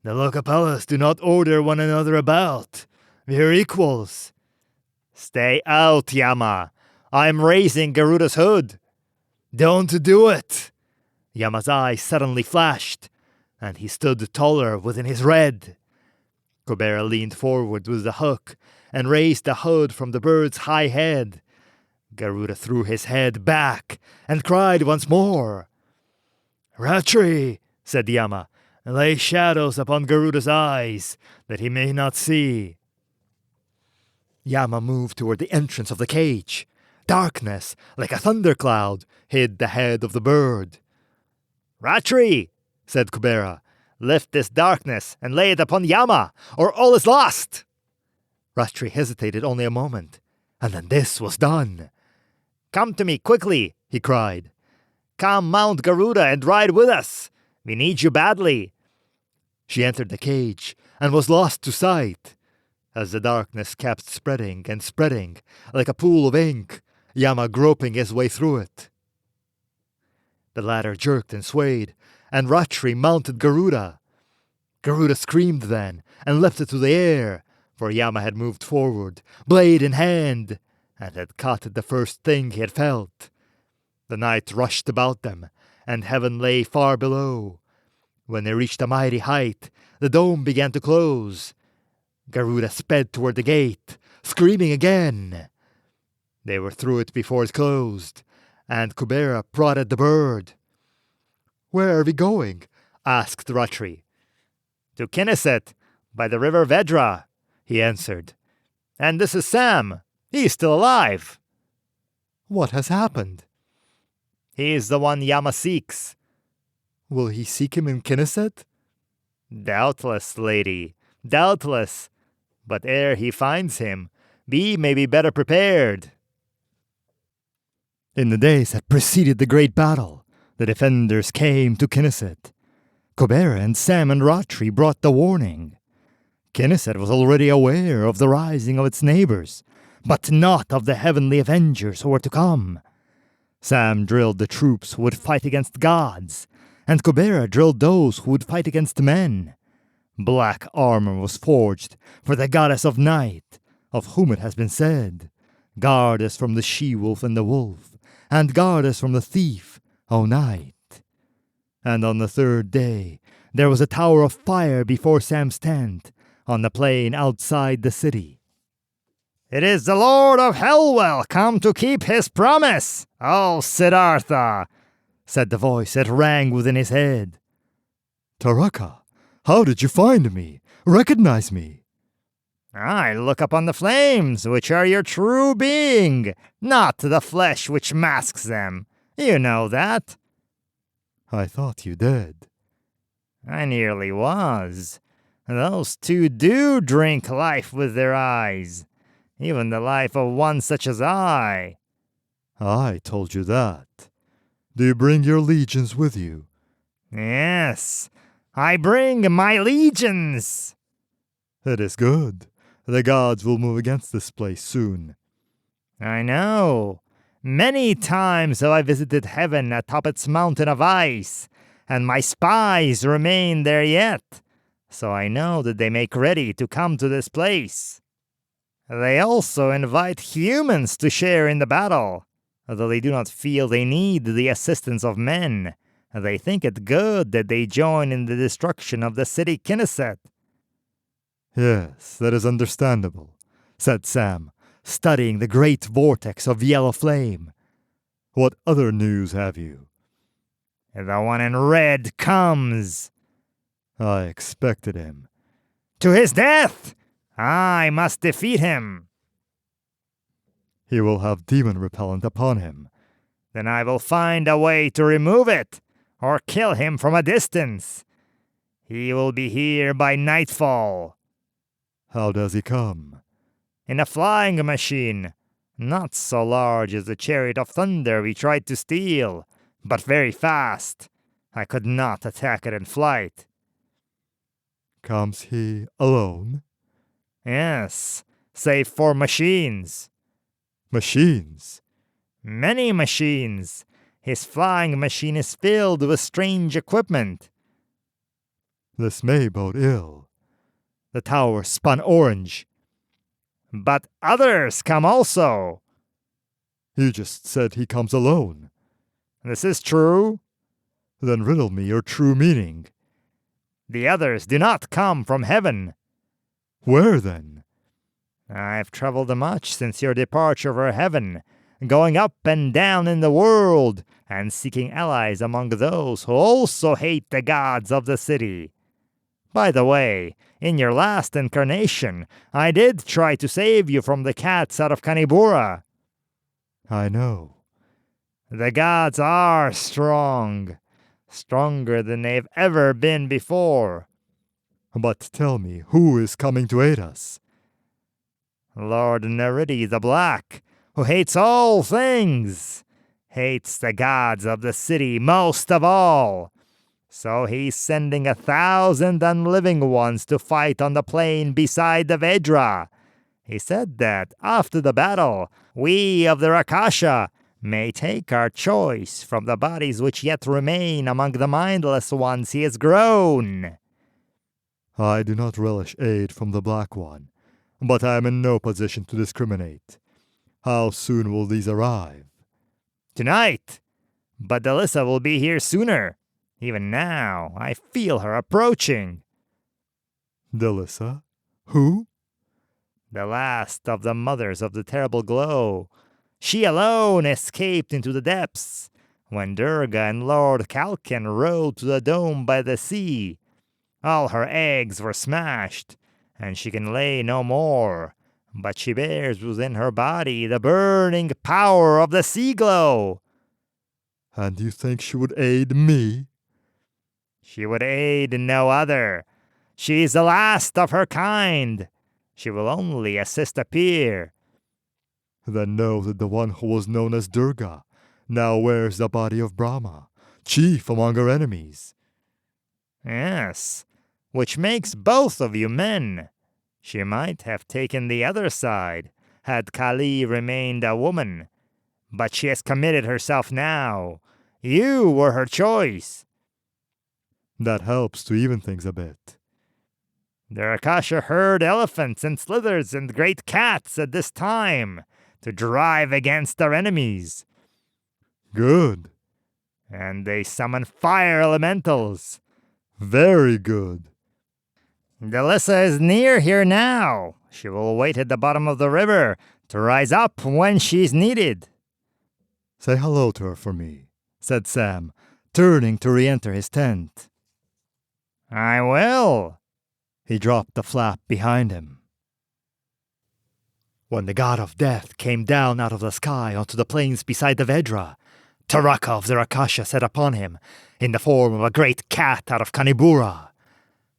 "The Lokapalas do not order one another about. We're equals." "Stay out, Yama. I'm raising Garuda's hood." "Don't do it." Yama's eyes suddenly flashed, and he stood taller within his red. Kubera leaned forward with the hook and raised the hood from the bird's high head. Garuda threw his head back and cried once more. "Ratri," said Yama, Lay shadows upon Garuda's eyes, that he may not see. Yama moved toward the entrance of the cage. Darkness, like a thundercloud, hid the head of the bird. Ratri, said Kubera, lift this darkness and lay it upon Yama, or all is lost. Ratri hesitated only a moment, and then this was done. Come to me quickly, he cried. Come mount Garuda and ride with us. We need you badly. She entered the cage and was lost to sight. As the darkness kept spreading and spreading, like a pool of ink, Yama groping his way through it. The ladder jerked and swayed, and Ratri mounted Garuda. Garuda screamed then, and leapt into the air, for Yama had moved forward, blade in hand, and had caught at the first thing he had felt. The night rushed about them, and heaven lay far below. When they reached a mighty height, the dome began to close. Garuda sped toward the gate, screaming again. They were through it before it closed, and Kubera prodded the bird. "Where are we going?" asked Ratri. To Knesset, by the river Vedra, he answered. And this is Sam. He's still alive. "What has happened?" He's the one Yama seeks. "Will he seek him in Knesset?" Doubtless, lady, doubtless. But ere he finds him, we may be better prepared. In the days that preceded the great battle, the defenders came to Knesset. Kubera and Sam and Ratri brought the warning. Knesset was already aware of the rising of its neighbors, but not of the heavenly avengers who were to come. Sam drilled the troops who would fight against gods, and Kubera drilled those who would fight against men. Black armor was forged for the goddess of night, of whom it has been said, "Guard us from the she-wolf and the wolf, and guard us from the thief, O night." And on the third day there was a tower of fire before Sam's tent, on the plain outside the city. It is the Lord of Hellwell come to keep his promise, O Siddhartha, said the voice that rang within his head. "Taraka, how did you find me? Recognize me." I look upon the flames, which are your true being, not the flesh which masks them. You know that. "I thought you did." I nearly was. Those two do drink life with their eyes, even the life of one such as I. "I told you that. Do you bring your legions with you?" Yes, I bring my legions. "It is good. The gods will move against this place soon." I know. Many times have I visited heaven atop its mountain of ice, and my spies remain there yet, so I know that they make ready to come to this place. They also invite humans to share in the battle, though they do not feel they need the assistance of men. They think it good that they join in the destruction of the city Knesset. "Yes, that is understandable," said Sam, studying the great vortex of yellow flame. "What other news have you?" The one in red comes. "I expected him." To his death! I must defeat him. "He will have demon repellent upon him." Then I will find a way to remove it, or kill him from a distance. He will be here by nightfall. "How does he come?" In a flying machine, not so large as the chariot of thunder we tried to steal, but very fast. I could not attack it in flight." "Comes he alone?" Yes, save for machines. "Machines?" Many machines. His flying machine is filled with strange equipment. "This may bode ill." The tower spun orange. But others come also. "You just said he comes alone." This is true. "Then riddle me your true meaning." The others do not come from heaven. "Where then?" I've traveled much since your departure for heaven, going up and down in the world, and seeking allies among those who also hate the gods of the city. By the way, in your last incarnation, I did try to save you from the cats out of Kanibura. I know. The gods are strong, stronger than they've ever been before. But tell me, who is coming to aid us? Lord Neridi the Black, who hates all things, hates the gods of the city most of all. So he's sending 1,000 unliving ones to fight on the plain beside the Vedra. He said that, after the battle, we of the Rakasha may take our choice from the bodies which yet remain among the mindless ones he has grown. I do not relish aid from the Black One, but I am in no position to discriminate. How soon will these arrive? Tonight. But Delissa will be here sooner. Even now, I feel her approaching. Delissa? Who? The last of the mothers of the terrible glow. She alone escaped into the depths when Durga and Lord Kalkin rode to the dome by the sea. All her eggs were smashed, and she can lay no more, but she bears within her body the burning power of the sea glow. And you think she would aid me? She would aid no other. She is the last of her kind. She will only assist a peer. Then know that the one who was known as Durga now wears the body of Brahma, chief among her enemies. Yes, which makes both of you men. She might have taken the other side, had Kali remained a woman. But she has committed herself now. You were her choice. That helps to even things a bit. The Rakasha herd elephants and slithers and great cats at this time to drive against their enemies. Good. And they summon fire elementals. Very good. Delissa is near here now. She will wait at the bottom of the river to rise up when she's needed. Say hello to her for me, said Sam, turning to re-enter his tent. I will. He dropped the flap behind him. When the god of death came down out of the sky onto the plains beside the Vedra, Taraka of the Rakasha set upon him in the form of a great cat out of Kanibura.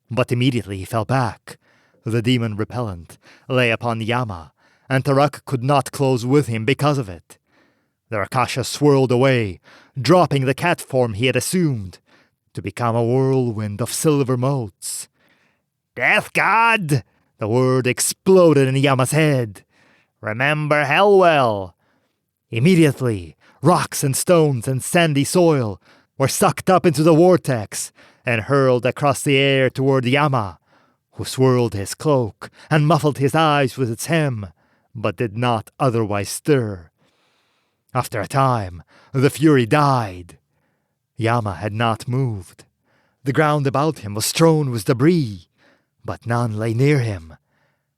But immediately he fell back. The demon repellent lay upon Yama, and Taraka could not close with him because of it. The Rakasha swirled away, dropping the cat form he had assumed, to become a whirlwind of silver motes. "Death God!" The word exploded in Yama's head. "Remember Hellwell!" Immediately, rocks and stones and sandy soil were sucked up into the vortex and hurled across the air toward Yama, who swirled his cloak and muffled his eyes with its hem, but did not otherwise stir. After a time, the fury died. Yama had not moved. The ground about him was strewn with debris, but none lay near him.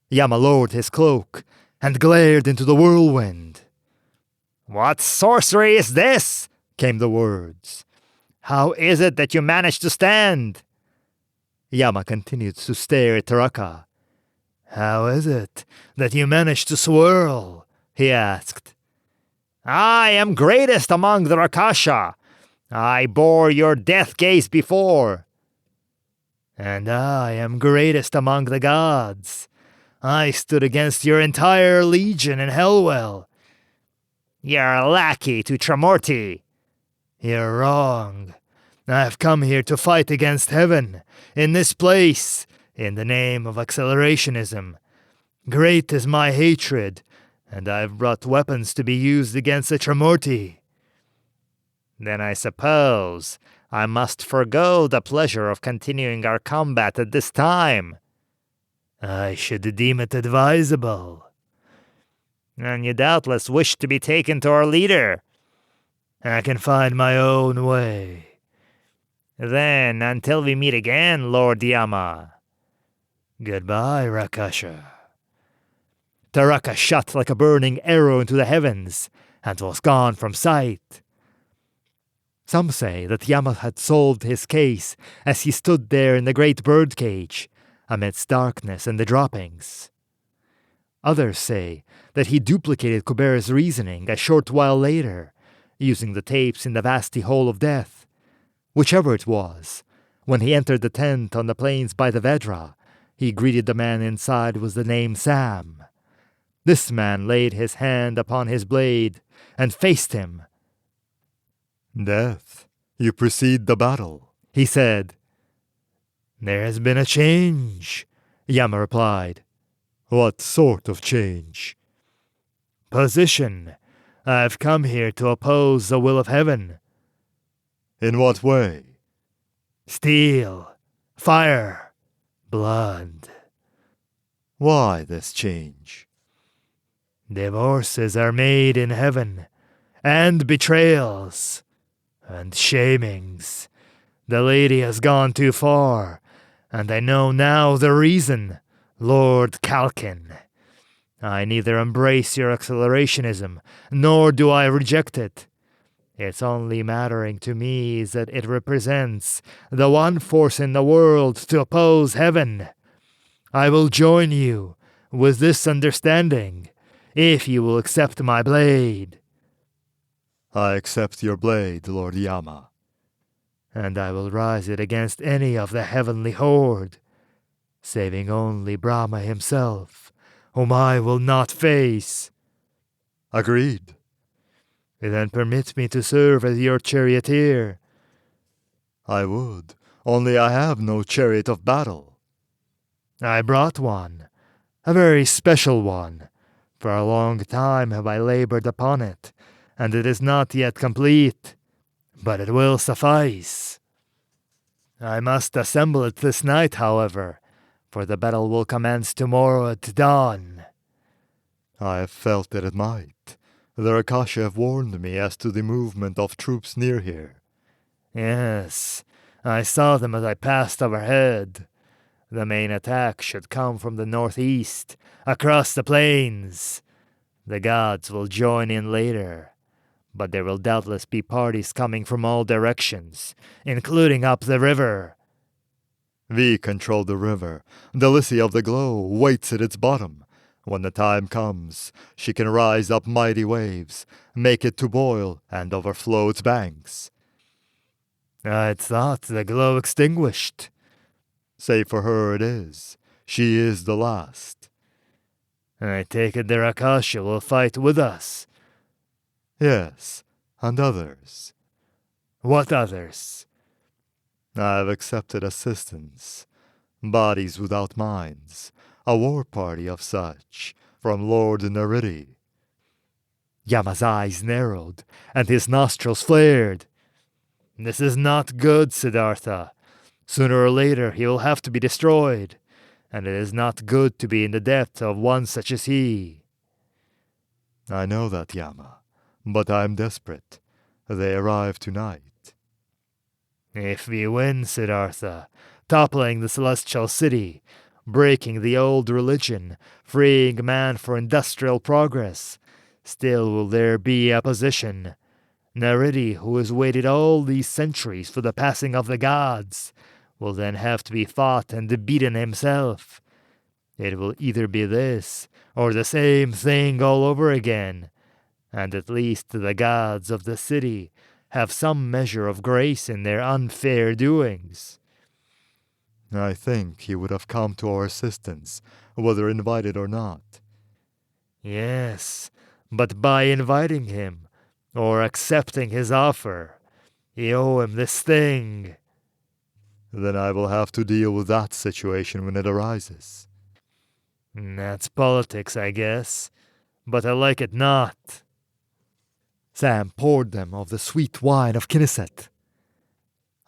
Yama lowered his cloak and glared into the whirlwind. "What sorcery is this?" came the words. "How is it that you managed to stand?" Yama continued to stare at Taraka. "How is it that you managed to swirl?" he asked. "I am greatest among the Rakasha. I bore your death gaze before." "And I am greatest among the gods. I stood against your entire legion in Hellwell." "You're a lackey to Trimurti." "You're wrong. I've come here to fight against heaven, in this place, in the name of accelerationism. Great is my hatred, and I've brought weapons to be used against the Trimurti." "Then I suppose I must forgo the pleasure of continuing our combat at this time." "I should deem it advisable." "And you doubtless wish to be taken to our leader." "I can find my own way." "Then, until we meet again, Lord Yama." "Goodbye, Rakasha." Taraka shot like a burning arrow into the heavens, and was gone from sight. Some say that Yama had solved his case as he stood there in the great birdcage, amidst darkness and the droppings. Others say that he duplicated Kuber's reasoning a short while later, using the tapes in the vasty hole of death. Whichever it was, when he entered the tent on the plains by the Vedra, he greeted the man inside with the name Sam. This man laid his hand upon his blade and faced him. "Death, you precede the battle," he said. "There has been a change," Yama replied. "What sort of change?" "Position. I've come here to oppose the will of heaven." "In what way?" "Steel, fire, blood." "Why this change?" "Divorces are made in heaven, and betrayals, and shamings. The lady has gone too far, and I know now the reason, Lord Kalkin. I neither embrace your accelerationism, nor do I reject it. Its only mattering to me is that it represents the one force in the world to oppose heaven. I will join you with this understanding, if you will accept my blade." "I accept your blade, Lord Yama." "And I will rise it against any of the heavenly horde, saving only Brahma himself, whom I will not face." "Agreed." "Then permit me to serve as your charioteer." "I would, only I have no chariot of battle." "I brought one, a very special one. For a long time have I labored upon it, and it is not yet complete, but it will suffice. I must assemble it this night, however, for the battle will commence tomorrow at dawn." "I have felt that it might. The Rakasha have warned me as to the movement of troops near here." "Yes, I saw them as I passed overhead. The main attack should come from the northeast, across the plains. The gods will join in later, but there will doubtless be parties coming from all directions, including up the river." "We control the river. The Lissy of the Glow waits at its bottom. When the time comes, she can rise up mighty waves, make it to boil, and overflow its banks." "I'd thought the glow extinguished." "Say for her it is. She is the last." "I take it the Rakasha will fight with us." "Yes, and others." "What others?" "I have accepted assistance. Bodies without minds. A war party of such, from Lord Nariti." Yama's eyes narrowed, and his nostrils flared. "This is not good, Siddhartha. Sooner or later he will have to be destroyed, and it is not good to be in the debt of one such as he." "I know that, Yama, but I am desperate. They arrive tonight." "If we win, Siddhartha, toppling the celestial city, breaking the old religion, freeing man for industrial progress, still will there be opposition. Nariti, who has waited all these centuries for the passing of the gods, will then have to be fought and beaten himself. It will either be this, or the same thing all over again, and at least the gods of the city have some measure of grace in their unfair doings." "I think he would have come to our assistance, whether invited or not." "Yes, but by inviting him, or accepting his offer, you owe him this thing." "Then I will have to deal with that situation when it arises." "That's politics, I guess, but I like it not." Sam poured them of the sweet wine of Knesset.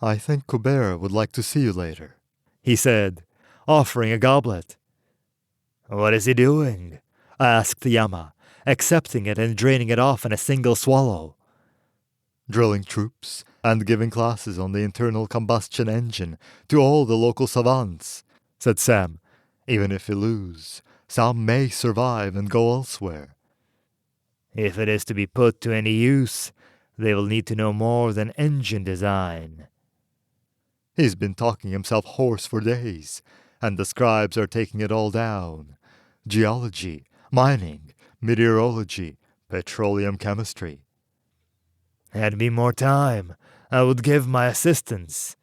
"I think Kuber would like to see you later," he said, offering a goblet. "What is he doing?" asked Yama, accepting it and draining it off in a single swallow. "Drilling troops and giving classes on the internal combustion engine to all the local savants," said Sam. "Even if we lose, some may survive and go elsewhere." If it is to be put to any use, they will need to know more than engine design. He's been talking himself hoarse for days, and the scribes are taking it all down. Geology, mining, meteorology, petroleum chemistry. Had me more time, I would give my assistance.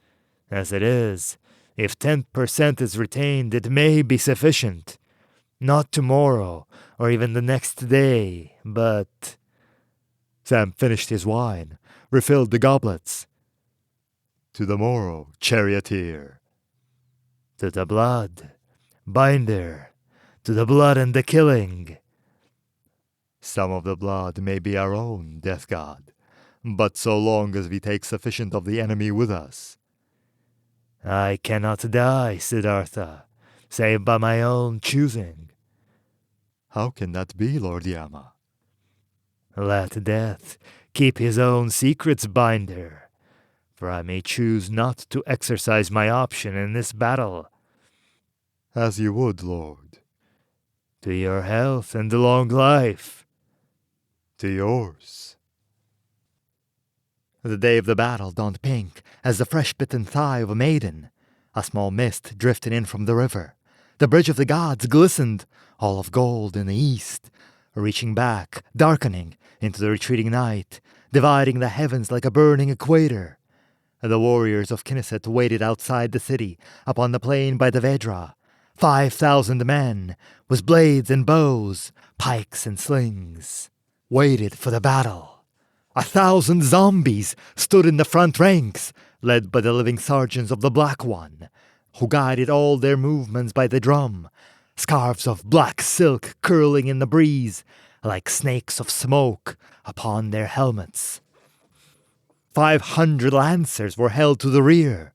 As it is, if 10% is retained, it may be sufficient. Not tomorrow, or even the next day, but... Sam finished his wine, refilled the goblets. To the morrow, charioteer. To the blood, binder, to the blood and the killing. Some of the blood may be our own, death god, but so long as we take sufficient of the enemy with us. I cannot die, Siddhartha, save by my own choosing. How can that be, Lord Yama? Let death keep his own secrets, binder, for I may choose not to exercise my option in this battle. As you would, Lord. To your health and long life. To yours. The day of the battle dawned pink as the fresh-bitten thigh of a maiden. A small mist drifted in from the river. The bridge of the gods glistened, all of gold in the east, reaching back, darkening into the retreating night, dividing the heavens like a burning equator. The warriors of Knesset waited outside the city, upon the plain by the Vedra. 5,000 men, with blades and bows, pikes and slings, waited for the battle. 1,000 zombies stood in the front ranks, led by the living sergeants of the Black One, who guided all their movements by the drum, scarves of black silk curling in the breeze, like snakes of smoke upon their helmets. 500 lancers were held to the rear.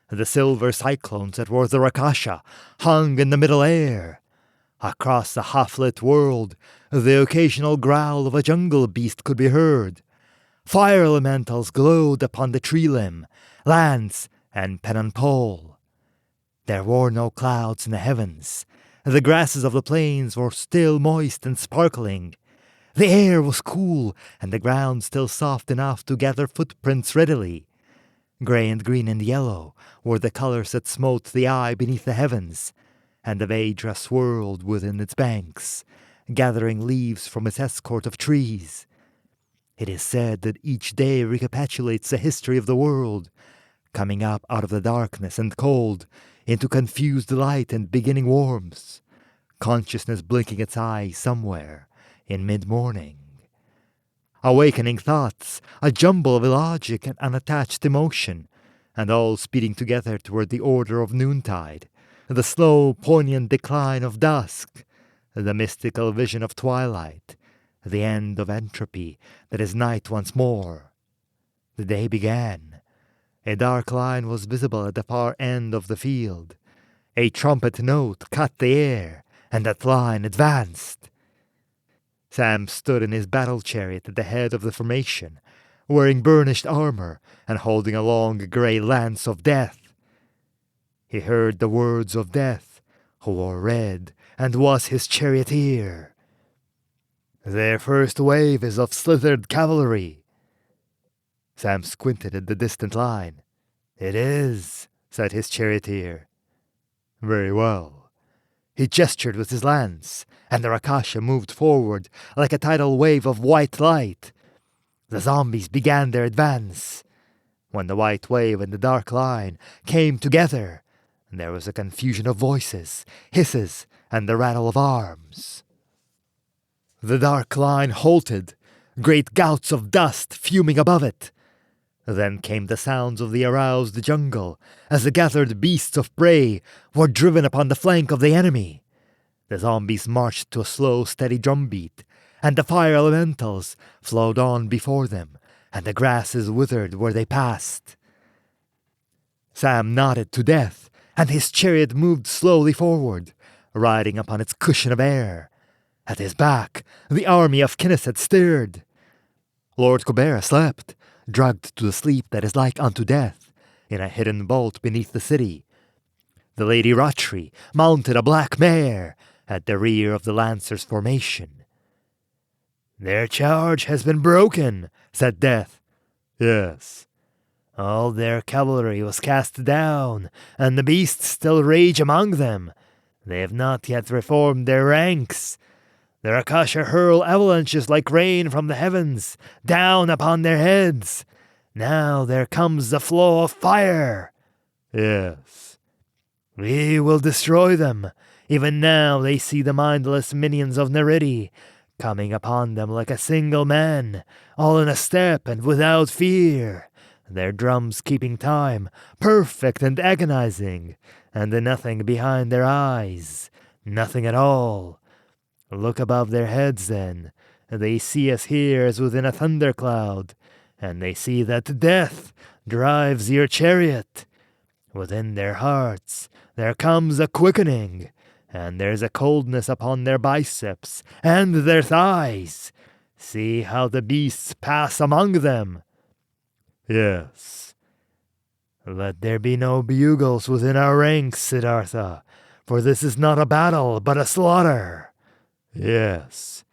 The silver cyclones that were the Rakasha hung in the middle air. Across the half-lit world, the occasional growl of a jungle beast could be heard. Fire elementals glowed upon the tree limb, lance, and pen and pole. There were no clouds in the heavens. The grasses of the plains were still moist and sparkling. The air was cool, and the ground still soft enough to gather footprints readily. Grey and green and yellow were the colors that smote the eye beneath the heavens, and the Vedra swirled within its banks, gathering leaves from its escort of trees. It is said that each day recapitulates the history of the world, coming up out of the darkness and cold into confused light and beginning warmth, consciousness blinking its eye somewhere in mid-morning. Awakening thoughts, a jumble of illogic and unattached emotion, and all speeding together toward the order of noontide, the slow, poignant decline of dusk, the mystical vision of twilight, the end of entropy that is night once more. The day began. A dark line was visible at the far end of the field. A trumpet note cut the air, and that line advanced. Sam stood in his battle chariot at the head of the formation, wearing burnished armor and holding a long grey lance of death. He heard the words of death, who wore red and was his charioteer. Their first wave is of slithered cavalry. Sam squinted at the distant line. It is, said his charioteer. Very well. He gestured with his lance, and the Rakasha moved forward like a tidal wave of white light. The zombies began their advance. When the white wave and the dark line came together, there was a confusion of voices, hisses, and the rattle of arms. The dark line halted, great gouts of dust fuming above it. Then came the sounds of the aroused jungle, as the gathered beasts of prey were driven upon the flank of the enemy. The zombies marched to a slow, steady drumbeat, and the fire elementals flowed on before them, and the grasses withered where they passed. Sam nodded to death, and his chariot moved slowly forward, riding upon its cushion of air. At his back, the army of Knesset stirred. Lord Kobera slept, drugged to the sleep that is like unto death, in a hidden vault beneath the city. The Lady Ratri mounted a black mare at the rear of the Lancers' formation. Their charge has been broken, said Death. Yes. All their cavalry was cast down, and the beasts still rage among them. They have not yet reformed their ranks. The Rakasha hurl avalanches like rain from the heavens, down upon their heads. Now there comes the flow of fire. Yes. We will destroy them. Even now they see the mindless minions of Neridi coming upon them like a single man, all in a step and without fear. Their drums keeping time, perfect and agonizing, and nothing behind their eyes, nothing at all. Look above their heads then, and they see us here as within a thundercloud, and they see that Death drives your chariot. Within their hearts there comes a quickening, and there's a coldness upon their biceps and their thighs. See how the beasts pass among them. Yes. Let there be no bugles within our ranks, Siddhartha, for this is not a battle, but a slaughter. Yes.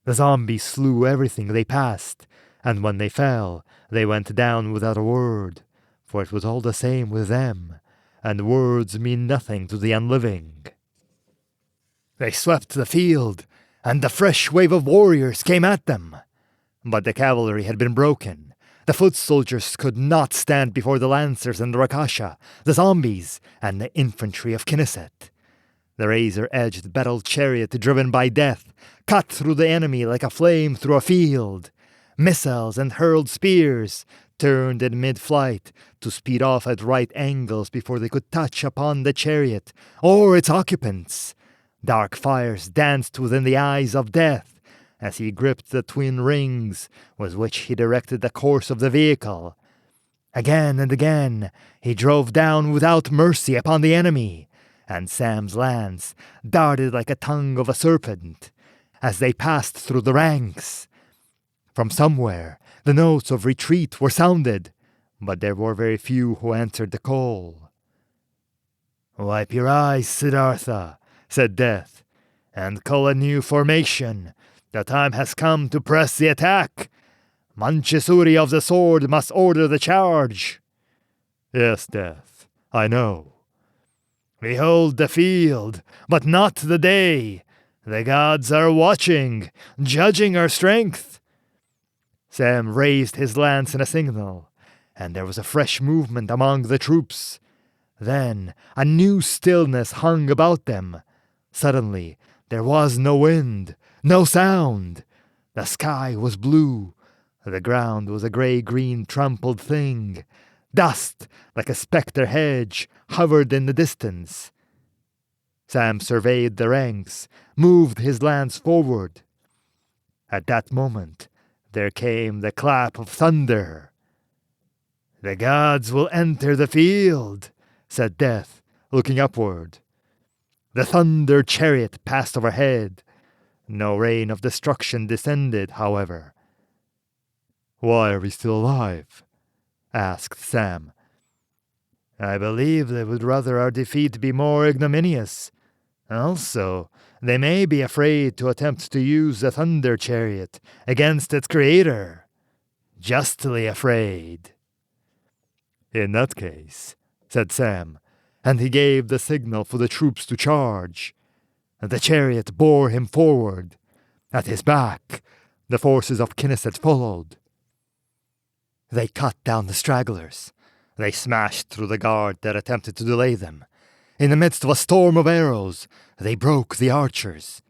The zombies slew everything they passed, and when they fell, they went down without a word, for it was all the same with them, and words mean nothing to the unliving. They swept the field, and the fresh wave of warriors came at them. But the cavalry had been broken. The foot soldiers could not stand before the lancers and the Rakasha, the zombies, and the infantry of Knesset. The razor-edged battle chariot driven by Death cut through the enemy like a flame through a field. Missiles and hurled spears turned in mid-flight to speed off at right angles before they could touch upon the chariot or its occupants. Dark fires danced within the eyes of Death as he gripped the twin rings with which he directed the course of the vehicle. Again and again he drove down without mercy upon the enemy, and Sam's lance darted like a tongue of a serpent as they passed through the ranks. From somewhere the notes of retreat were sounded, but there were very few who answered the call. "Wipe your eyes, Siddhartha," said Death, "and call a new formation. The time has come to press the attack. Manchesuri of the sword must order the charge." Yes, Death, I know. "We hold the field, but not the day. The gods are watching, judging our strength." Sam raised his lance in a signal, and there was a fresh movement among the troops. Then a new stillness hung about them. Suddenly there was no wind, no sound. The sky was blue. The ground was a grey-green trampled thing. Dust, like a spectre hedge, hovered in the distance. Sam surveyed the ranks, moved his lance forward. At that moment, there came the clap of thunder. "The gods will enter the field," said Death, looking upward. The thunder chariot passed overhead. No rain of destruction descended, however. Why are we still alive? Asked Sam. "I believe they would rather our defeat be more ignominious. Also, they may be afraid to attempt to use the thunder chariot against its creator. Justly afraid." In that case, said Sam, and he gave the signal for the troops to charge. The chariot bore him forward. At his back, the forces of Knesset followed. They cut down the stragglers. They smashed through the guard that attempted to delay them. In the midst of a storm of arrows, they broke the archers.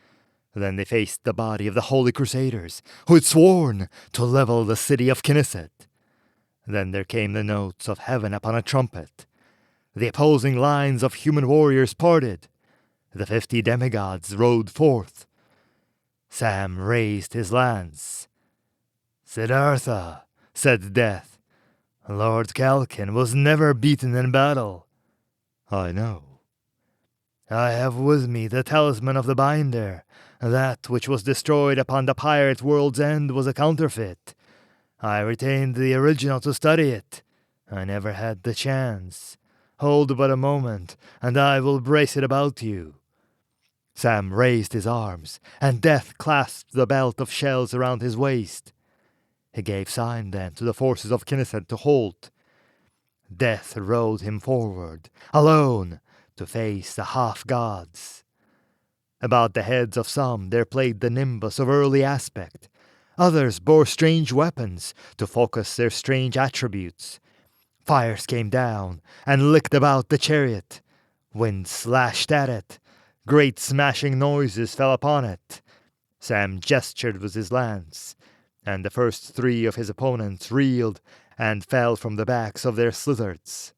Then they faced the body of the Holy Crusaders, who had sworn to level the city of Knesset. Then there came the notes of heaven upon a trumpet. The opposing lines of human warriors parted. The 50 demigods rode forth. Sam raised his lance. "Siddhartha," said Death, "Lord Kalkin was never beaten in battle." "I know." "I have with me the talisman of the binder. That which was destroyed upon the pirate world's end was a counterfeit. I retained the original to study it. I never had the chance. Hold but a moment, and I will brace it about you." Sam raised his arms, and Death clasped the belt of shells around his waist. He gave sign then to the forces of Kynaseth to halt. Death rode him forward, alone, to face the half-gods. About the heads of some there played the nimbus of early aspect. Others bore strange weapons to focus their strange attributes. Fires came down and licked about the chariot. Wind slashed at it. Great smashing noises fell upon it. Sam gestured with his lance, and the first 3 of his opponents reeled and fell from the backs of their slithards.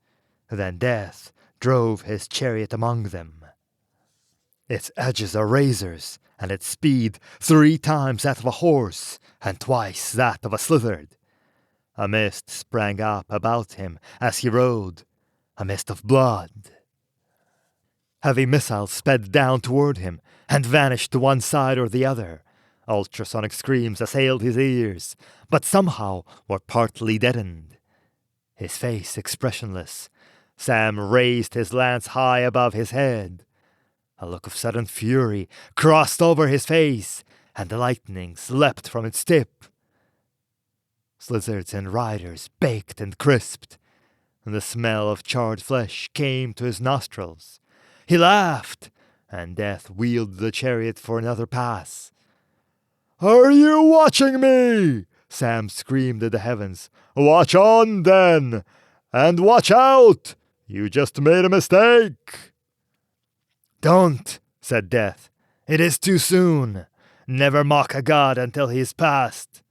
Then Death drove his chariot among them. Its edges are razors, and its speed 3 times that of a horse, and twice that of a slithard. A mist sprang up about him as he rode, a mist of blood. Heavy missiles sped down toward him, and vanished to one side or the other. Ultrasonic screams assailed his ears, but somehow were partly deadened. His face expressionless, Sam raised his lance high above his head. A look of sudden fury crossed over his face, and the lightnings leapt from its tip. Slizards and riders baked and crisped, and the smell of charred flesh came to his nostrils. He laughed, and Death wheeled the chariot for another pass. "Are you watching me?" Sam screamed at the heavens. "Watch on, then, and watch out! You just made a mistake." "Don't," said Death. "It is too soon. Never mock a god until he is past."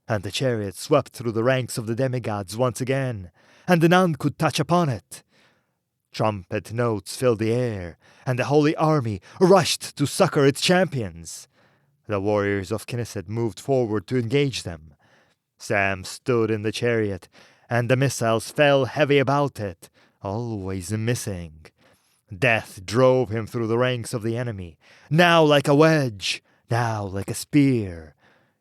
And the chariot swept through the ranks of the demigods once again, and none could touch upon it. Trumpet notes filled the air, and the holy army rushed to succor its champions. The warriors of Kynaseth moved forward to engage them. Sam stood in the chariot, and the missiles fell heavy about it, always missing. Death drove him through the ranks of the enemy, now like a wedge, now like a spear.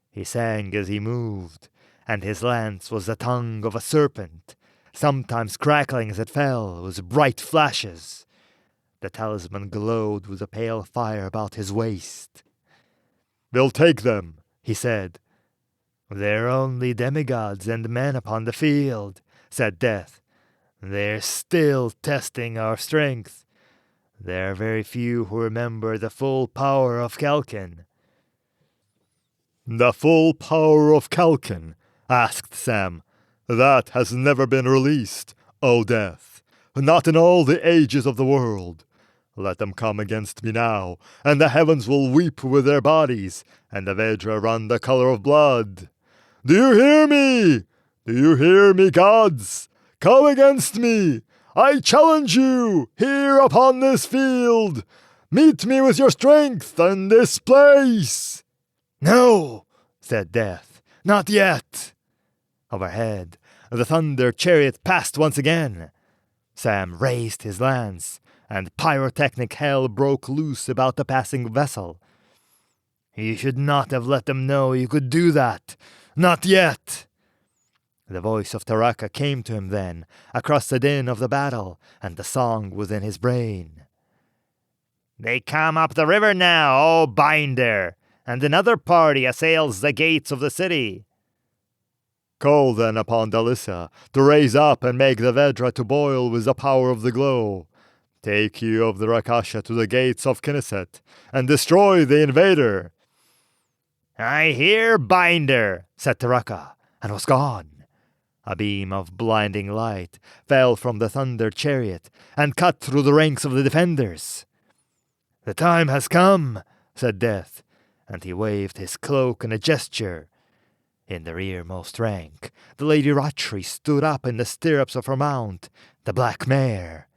He sang as he moved, and his lance was the tongue of a serpent, sometimes crackling as it fell with bright flashes. The talisman glowed with a pale fire about his waist. "We'll take them," he said. "They're only demigods and men upon the field," said Death. "They're still testing our strength. There are very few who remember the full power of Kalkin." "The full power of Kalkin?" asked Sam. "That has never been released, O Death, not in all the ages of the world. Let them come against me now, and the heavens will weep with their bodies, and the Vedra run the color of blood. Do you hear me? Do you hear me, gods? Come against me! I challenge you, here upon this field! Meet me with your strength in this place!" "No," said Death. "Not yet." Overhead, the thunder chariot passed once again. Sam raised his lance, and pyrotechnic hell broke loose about the passing vessel. "You should not have let them know you could do that. Not yet." The voice of Taraka came to him then, across the din of the battle, and the song was in his brain. "They come up the river now, O Binder, and another party assails the gates of the city." Call then upon Dalissa to raise up and make the Vedra to boil with the power of the glow. Take you of the Rakasha to the gates of Kynaseth, and destroy the invader. "I hear, Binder," said Taraka, and was gone. A beam of blinding light fell from the thunder chariot and cut through the ranks of the defenders. "The time has come," said Death, and he waved his cloak in a gesture. In the rearmost rank, the Lady Ratri stood up in the stirrups of her mount, the black mare.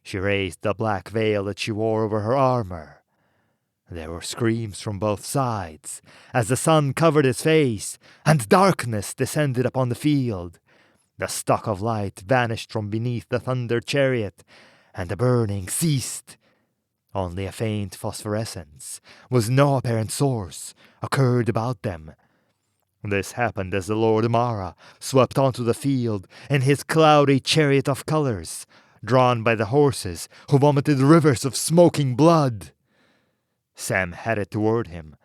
She raised the black veil that she wore over her armor. There were screams from both sides, as the sun covered his face, and darkness descended upon the field. The stock of light vanished from beneath the thunder chariot, and the burning ceased. Only a faint phosphorescence, with no apparent source, occurred about them. This happened as the Lord Mara swept onto the field in his cloudy chariot of colors, drawn by the horses who vomited rivers of smoking blood. Sam headed toward him,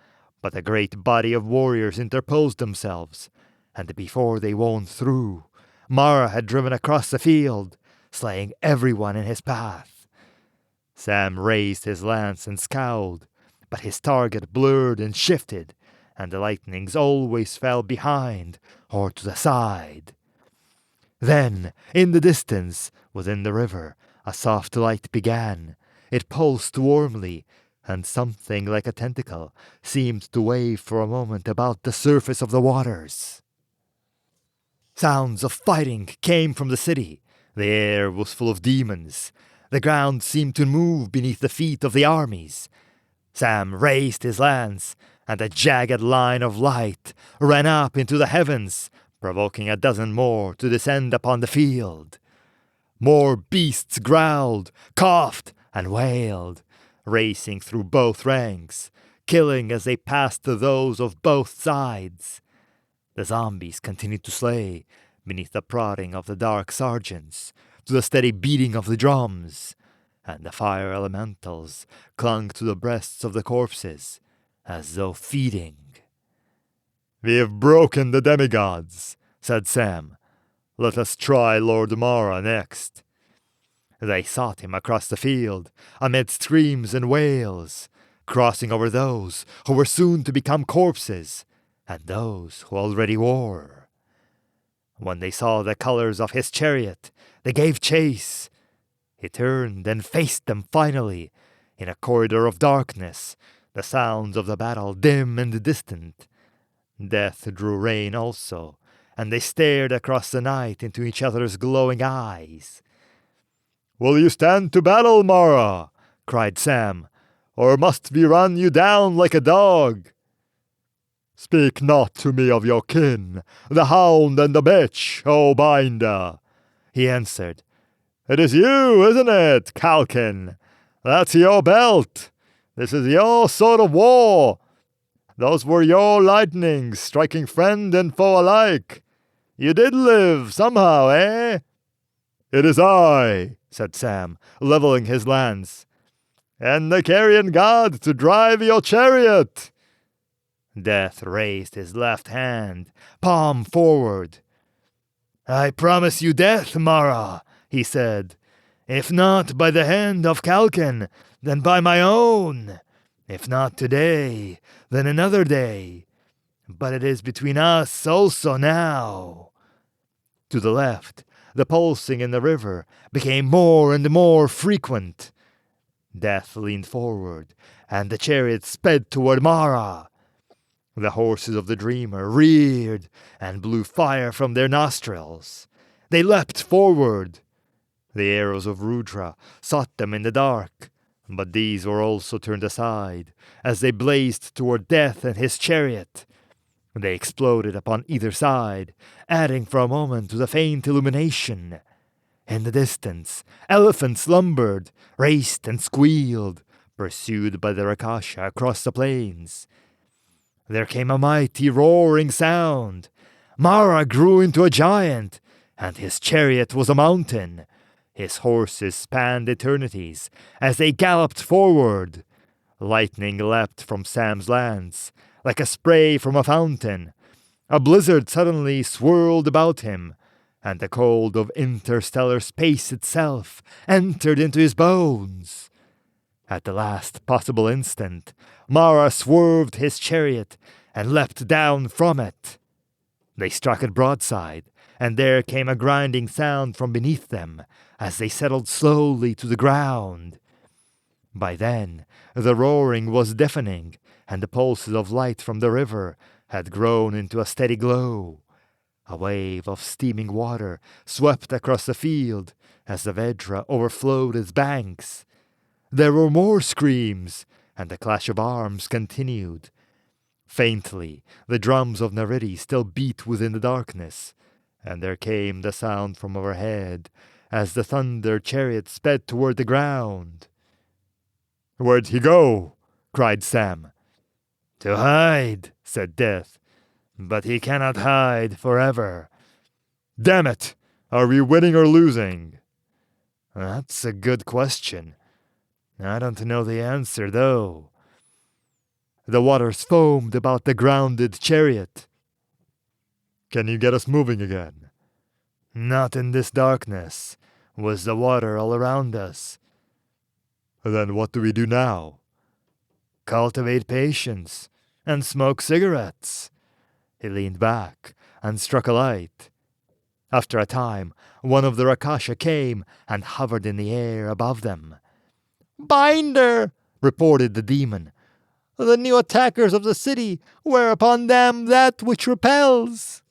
but a great body of warriors interposed themselves, and before they won through, Mara had driven across the field, slaying everyone in his path. Sam raised his lance and scowled, but his target blurred and shifted, and the lightnings always fell behind or to the side. Then, in the distance, within the river, a soft light began. It pulsed warmly, and something like a tentacle seemed to wave for a moment about the surface of the waters. Sounds of fighting came from the city. The air was full of demons. The ground seemed to move beneath the feet of the armies. Sam raised his lance, and a jagged line of light ran up into the heavens, provoking a dozen more to descend upon the field. More beasts growled, coughed, and wailed, racing through both ranks, killing as they passed those of both sides. The zombies continued to slay, beneath the prodding of the dark sergeants, to the steady beating of the drums, and the fire elementals clung to the breasts of the corpses, as though feeding. "We have broken the demigods," said Sam. "Let us try Lord Mara next." They sought him across the field, amid screams and wails, crossing over those who were soon to become corpses, and those who already were. When they saw the colors of his chariot, they gave chase. He turned and faced them finally, in a corridor of darkness, the sounds of the battle dim and distant. Death drew rein also, and they stared across the night into each other's glowing eyes. "Will you stand to battle, Mara?" cried Sam. "Or must we run you down like a dog?" "Speak not to me of your kin, the hound and the bitch, O Binda," he answered. "It is you, isn't it, Calkin? That's your belt. This is your sword of war. Those were your lightnings, striking friend and foe alike. You did live somehow, eh?" "It is I," said Sam, leveling his lance. "And the carrion god to drive your chariot." Death raised his left hand, palm forward. "I promise you death, Mara," he said. "If not by the hand of Calkin, then by my own. If not today, then another day. But it is between us also now." To the left, the pulsing in the river became more and more frequent. Death leaned forward, and the chariot sped toward Mara. The horses of the dreamer reared and blew fire from their nostrils. They leapt forward. The arrows of Rudra sought them in the dark, but these were also turned aside as they blazed toward Death and his chariot. They exploded upon either side, adding for a moment to the faint illumination. In the distance, elephants slumbered, raced and squealed, pursued by the Rakasha across the plains. There came a mighty roaring sound. Mara grew into a giant, and his chariot was a mountain. His horses spanned eternities as they galloped forward. Lightning leapt from Sam's lance, like a spray from a fountain. A blizzard suddenly swirled about him, and the cold of interstellar space itself entered into his bones. At the last possible instant, Mara swerved his chariot and leapt down from it. They struck it broadside, and there came a grinding sound from beneath them as they settled slowly to the ground. By then, the roaring was deafening, and the pulses of light from the river had grown into a steady glow. A wave of steaming water swept across the field as the Vedra overflowed its banks. There were more screams, and the clash of arms continued. Faintly, the drums of Nariti still beat within the darkness, and there came the sound from overhead as the thunder chariot sped toward the ground. "Where'd he go?" cried Sam. "To hide," said Death. "But he cannot hide forever." "Damn it! Are we winning or losing?" "That's a good question. I don't know the answer, though. The waters foamed about the grounded chariot. "Can you get us moving again?" "Not in this darkness. Was the water all around us?" "Then what do we do now?" "Cultivate patience and smoke cigarettes." He leaned back and struck a light. After a time, one of the Rakasha came and hovered in the air above them. "Binder!" reported the demon. "The new attackers of the city wear upon them that which repels."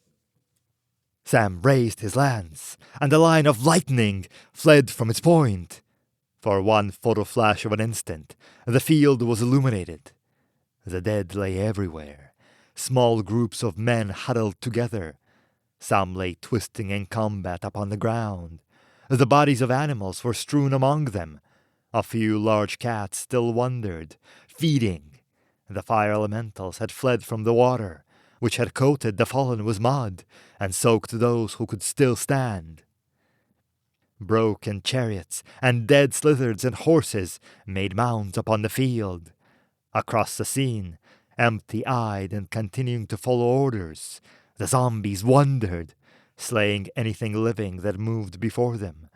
Sam raised his lance, and a line of lightning fled from its point. For one photo flash of an instant, the field was illuminated. The dead lay everywhere, small groups of men huddled together. Some lay twisting in combat upon the ground. The bodies of animals were strewn among them. A few large cats still wandered, feeding. The fire elementals had fled from the water, which had coated the fallen with mud and soaked those who could still stand. Broken chariots and dead lizards and horses made mounds upon the field. Across the scene, empty-eyed and continuing to follow orders, the zombies wandered, slaying anything living that moved before them.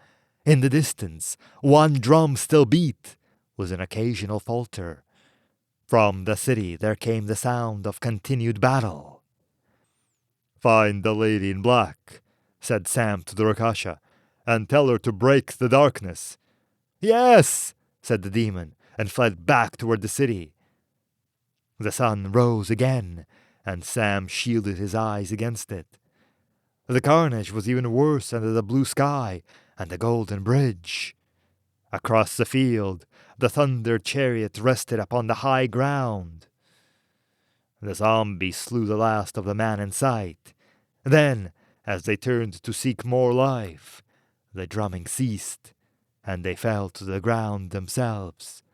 In the distance, one drum still beat, with an occasional falter. From the city there came the sound of continued battle. "Find the lady in black," said Sam to the Rakasha, "and tell her to break the darkness." "Yes," said the demon, and fled back toward the city. The sun rose again, and Sam shielded his eyes against it. The carnage was even worse under the blue sky and the golden bridge. Across the field, the thunder chariot rested upon the high ground. The zombies slew the last of the man in sight. Then, as they turned to seek more life, the drumming ceased, and they fell to the ground themselves.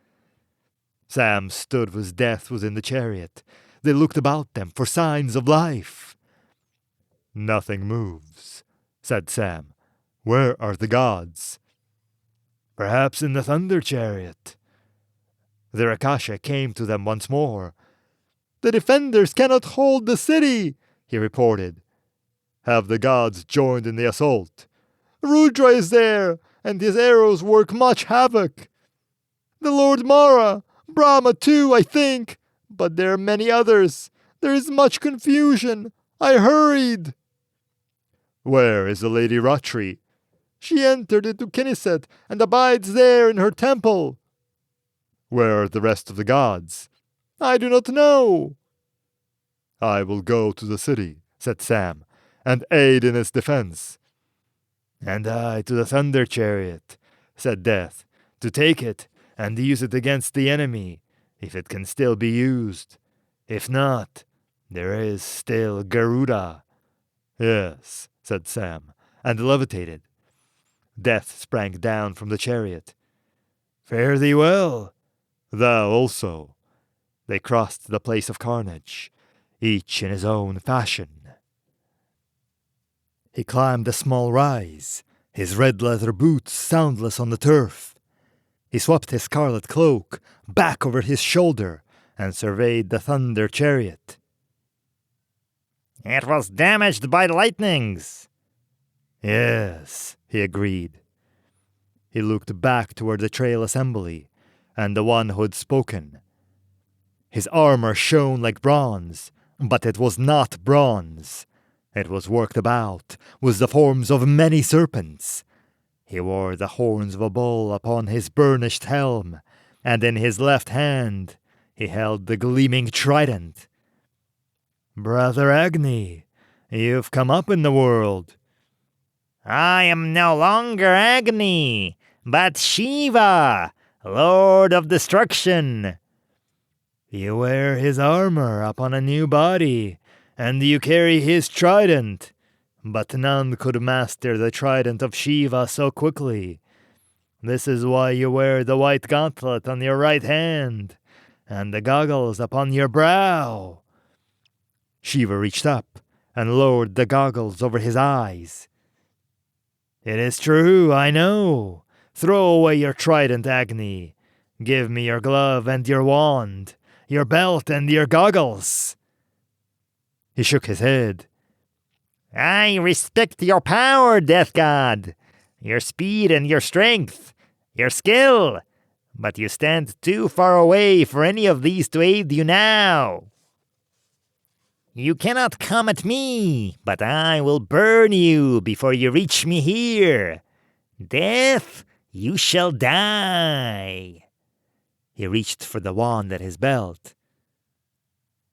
Sam stood with death within the chariot. They looked about them for signs of life. "Nothing moves," said Sam. "Where are the gods?" "Perhaps in the thunder chariot." The Rakasha came to them once more. "The defenders cannot hold the city," he reported. "Have the gods joined in the assault?" "Rudra is there, and his arrows work much havoc. The Lord Mara, Brahma too, I think, but there are many others. There is much confusion. I hurried." "Where is the Lady Ratri?" "She entered into Knesset and abides there in her temple." "Where are the rest of the gods?" "I do not know." "I will go to the city," said Sam, "and aid in its defense." "And I to the thunder chariot," said Death, "to take it and use it against the enemy, if it can still be used. If not, there is still Garuda." "Yes," said Sam, and levitated. Death sprang down from the chariot. "Fare thee well." "Thou also." They crossed the place of carnage, each in his own fashion. He climbed a small rise, his red leather boots soundless on the turf. He swept his scarlet cloak back over his shoulder and surveyed the thunder chariot. "It was damaged by the lightnings." "Yes," he agreed. He looked back toward the trail assembly and the one who had spoken. His armor shone like bronze, but it was not bronze. It was worked about with the forms of many serpents. He wore the horns of a bull upon his burnished helm, and in his left hand he held the gleaming trident. "Brother Agni, you've come up in the world." "I am no longer Agni, but Shiva, Lord of Destruction." "You wear his armor upon a new body, and you carry his trident, but none could master the trident of Shiva so quickly. This is why you wear the white gauntlet on your right hand, and the goggles upon your brow." Shiva reached up and lowered the goggles over his eyes. "It is true, I know. Throw away your trident, Agni. Give me your glove and your wand, your belt and your goggles." He shook his head. "I respect your power, Death God, your speed and your strength, your skill, but you stand too far away for any of these to aid you now. You cannot come at me, but I will burn you before you reach me here. Death, you shall die." He reached for the wand at his belt.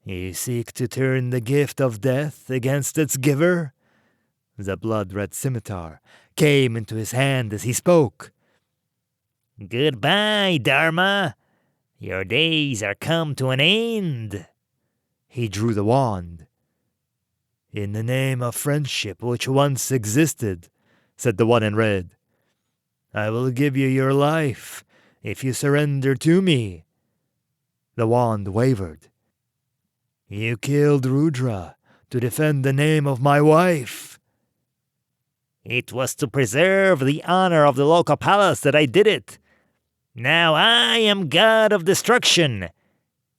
"You seek to turn the gift of death against its giver?" The blood-red scimitar came into his hand as he spoke. "Goodbye, Dharma. Your days are come to an end." He drew the wand. "In the name of friendship which once existed," said the one in red, "I will give you your life if you surrender to me." The wand wavered. "You killed Rudra to defend the name of my wife." "It was to preserve the honor of the local palace that I did it. Now I am god of destruction,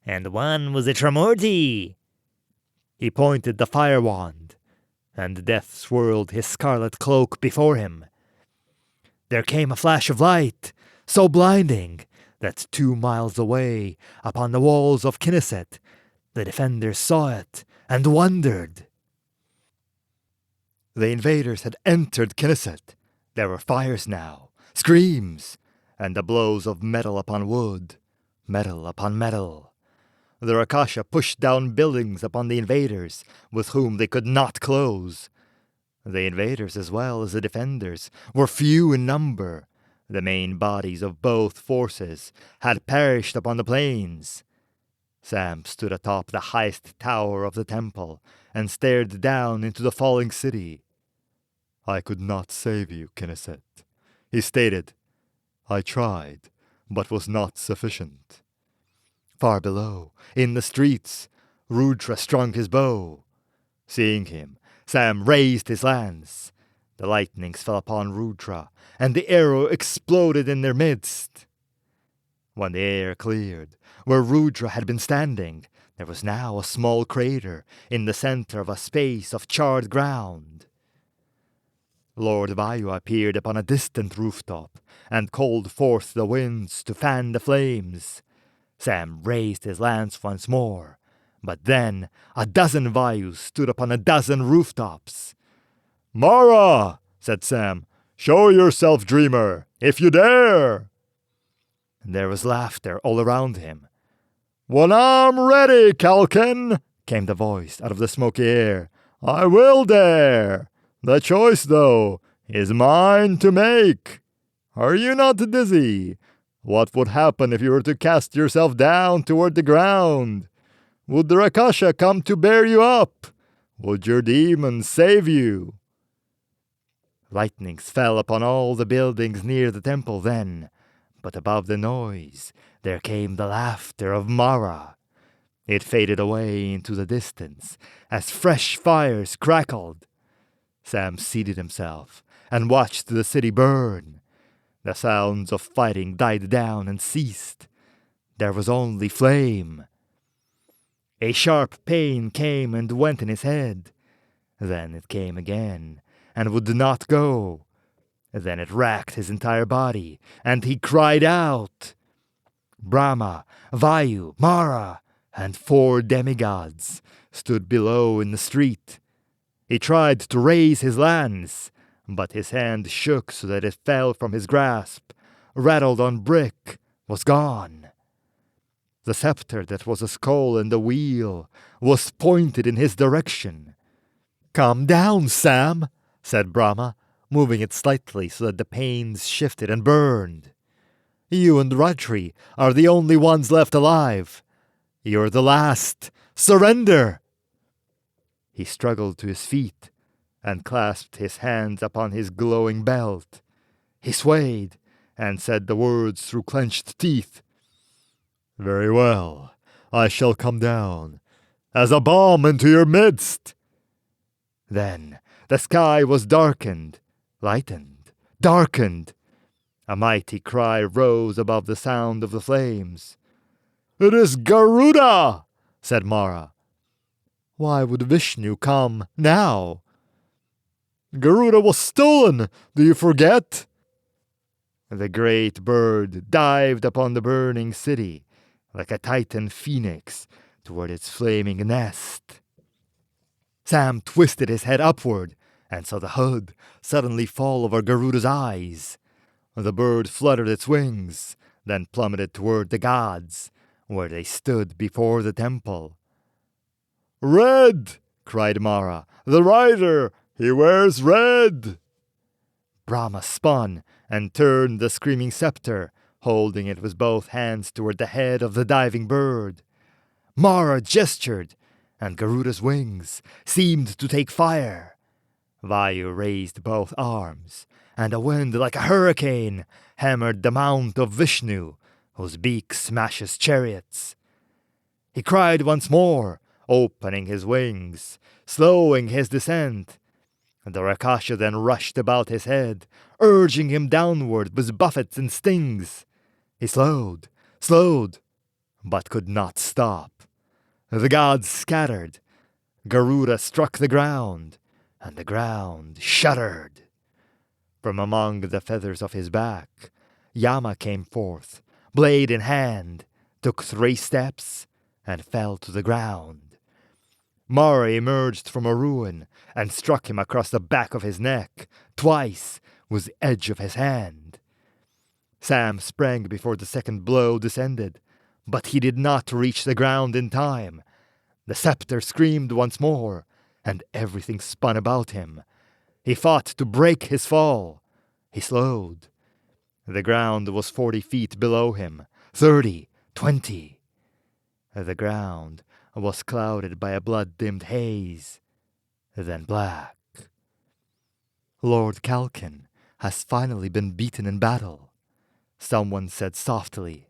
and one was a Trimurti." He pointed the fire wand, and Death swirled his scarlet cloak before him. There came a flash of light, so blinding that 2 miles away, upon the walls of Knesset, the defenders saw it and wondered. The invaders had entered Knesset. There were fires now, screams, and the blows of metal upon wood, metal upon metal. The Rakasha pushed down buildings upon the invaders, with whom they could not close. The invaders, as well as the defenders, were few in number. The main bodies of both forces had perished upon the plains. Sam stood atop the highest tower of the temple and stared down into the falling city. "I could not save you, Knesset," he stated. "I tried, but was not sufficient." Far below, in the streets, Rudra strung his bow. Seeing him, Sam raised his lance. The lightnings fell upon Rudra, and the arrow exploded in their midst. When the air cleared, where Rudra had been standing, there was now a small crater in the center of a space of charred ground. Lord Vayu appeared upon a distant rooftop and called forth the winds to fan the flames. Sam raised his lance once more, but then a dozen Vayus stood upon a dozen rooftops. "Mara!" said Sam. "Show yourself, dreamer, if you dare!" There was laughter all around him. "When I'm ready, Kalkin," came the voice out of the smoky air, "I will dare. The choice, though, is mine to make. Are you not dizzy? What would happen if you were to cast yourself down toward the ground? Would the Rakasha come to bear you up? Would your demons save you?" Lightnings fell upon all the buildings near the temple then, but above the noise there came the laughter of Mara. It faded away into the distance as fresh fires crackled. Sam seated himself and watched the city burn. The sounds of fighting died down and ceased. There was only flame. A sharp pain came and went in his head. Then it came again and would not go. Then it racked his entire body, and he cried out. Brahma, Vayu, Mara, and 4 demigods stood below in the street. He tried to raise his lance, but his hand shook so that it fell from his grasp, rattled on brick, was gone. The scepter that was a skull and a wheel was pointed in his direction. "Calm down, Sam," said Brahma, moving it slightly so that the panes shifted and burned. "You and Ratri are the only ones left alive. You're the last. Surrender!" He struggled to his feet and clasped his hands upon his glowing belt. He swayed and said the words through clenched teeth. "Very well, I shall come down as a bomb into your midst." Then the sky was darkened, lightened, darkened. A mighty cry rose above the sound of the flames. It is Garuda, said Mara. Why would Vishnu come now? Garuda was stolen, do you forget? The great bird dived upon the burning city like a titan phoenix toward its flaming nest. Sam twisted his head upward and saw the hood suddenly fall over Garuda's eyes. The bird fluttered its wings, then plummeted toward the gods, where they stood before the temple. Red! Cried Mara. The rider! He wears red! Brahma spun and turned the screaming scepter, holding it with both hands toward the head of the diving bird. Mara gestured, and Garuda's wings seemed to take fire. Vayu raised both arms, and a wind like a hurricane hammered the mount of Vishnu, whose beak smashes chariots. He cried once more, opening his wings, slowing his descent. The Rakasha then rushed about his head, urging him downward with buffets and stings. He slowed, but could not stop. The gods scattered. Garuda struck the ground, and the ground shuddered. From among the feathers of his back, Yama came forth, blade in hand, took 3 steps, and fell to the ground. Mara emerged from a ruin and struck him across the back of his neck, twice, with the edge of his hand. Sam sprang before the second blow descended, but he did not reach the ground in time. The scepter screamed once more, and everything spun about him. He fought to break his fall. He slowed. The ground was 40 feet below him, 30, 20. The ground was clouded by a blood-dimmed haze, then black. Lord Kalkin has finally been beaten in battle, someone said softly.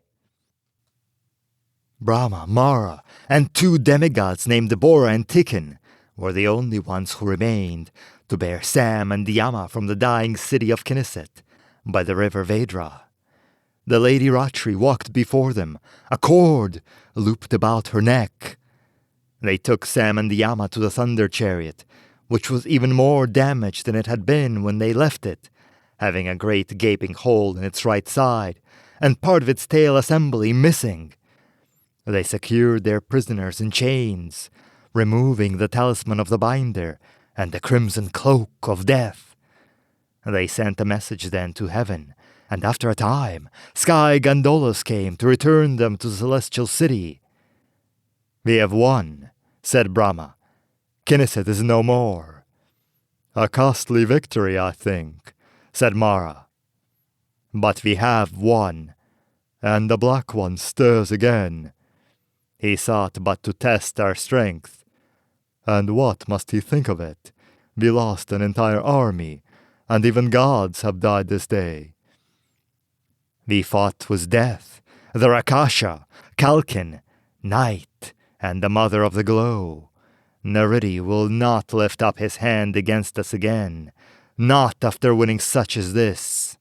Brahma, Mara, and 2 demigods named Bora and Tikkun were the only ones who remained to bear Sam and Yama from the dying city of Knesset by the river Vedra. The Lady Ratri walked before them, a cord looped about her neck. They took Sam and Yama to the Thunder Chariot, which was even more damaged than it had been when they left it, having a great gaping hole in its right side, and part of its tail assembly missing. They secured their prisoners in chains, removing the talisman of the binder and the crimson cloak of death. They sent a message then to heaven, and after a time, sky gondolas came to return them to the celestial city. We have won, said Brahma. Knesset is no more. A costly victory, I think, said Mara. But we have won, and the Black One stirs again. He sought but to test our strength. And what must he think of it? We lost an entire army, and even gods have died this day. We fought with death, the Rakasha, Kalkin, night, and the mother of the glow. Nariti will not lift up his hand against us again, not after winning such as this.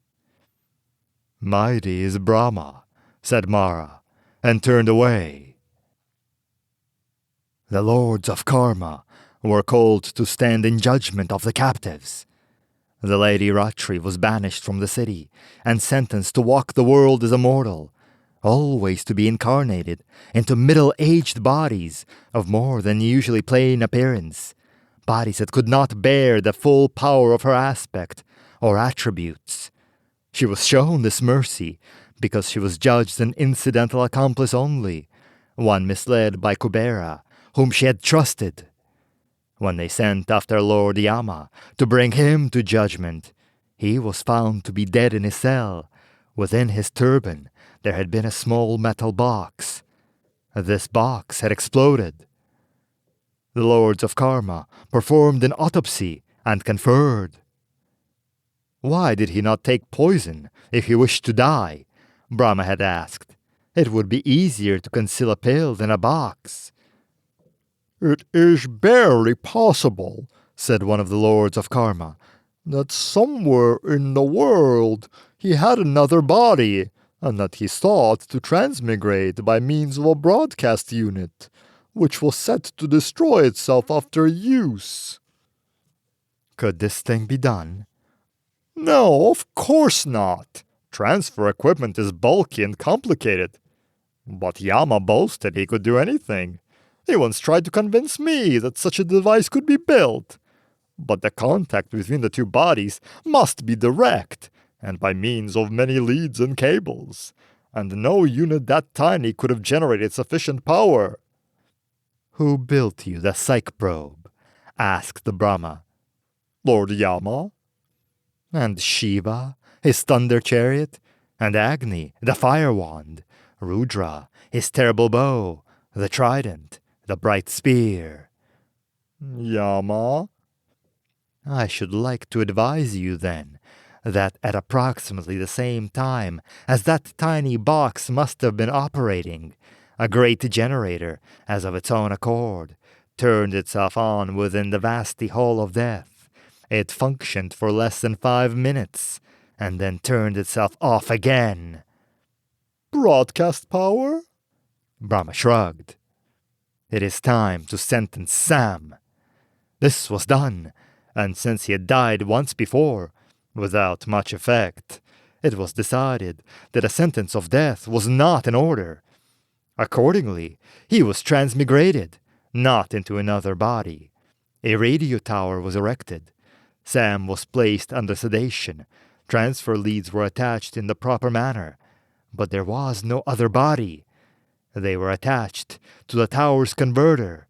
Mighty is Brahma, said Mara, and turned away. The lords of Karma were called to stand in judgment of the captives. The Lady Ratri was banished from the city and sentenced to walk the world as a mortal, always to be incarnated into middle-aged bodies of more than usually plain appearance, bodies that could not bear the full power of her aspect or attributes. She was shown this mercy because she was judged an incidental accomplice only, one misled by Kubera, whom she had trusted. When they sent after Lord Yama to bring him to judgment, he was found to be dead in his cell. Within his turban there had been a small metal box. This box had exploded. The lords of Karma performed an autopsy and conferred. Why did he not take poison if he wished to die? Brahma had asked. It would be easier to conceal a pill than a box. It is barely possible, said one of the lords of Karma, that somewhere in the world he had another body, and that he sought to transmigrate by means of a broadcast unit, which was set to destroy itself after use. Could this thing be done? No, of course not. Transfer equipment is bulky and complicated. But Yama boasted he could do anything. He once tried to convince me that such a device could be built. But the contact between the two bodies must be direct, and by means of many leads and cables. And no unit that tiny could have generated sufficient power. Who built you the psych probe? Asked the Brahma. Lord Yama? And Shiva, his thunder chariot, and Agni, the fire wand, Rudra, his terrible bow, the trident, the bright spear. Yama? I should like to advise you, then, that at approximately the same time as that tiny box must have been operating, a great generator, as of its own accord, turned itself on within the vasty hall of death. It functioned for less than 5 minutes, and then turned itself off again. Broadcast power? Brahma shrugged. It is time to sentence Sam. This was done, and since he had died once before, without much effect, it was decided that a sentence of death was not in order. Accordingly, he was transmigrated, not into another body. A radio tower was erected. Sam was placed under sedation. Transfer leads were attached in the proper manner, but there was no other body. They were attached to the tower's converter.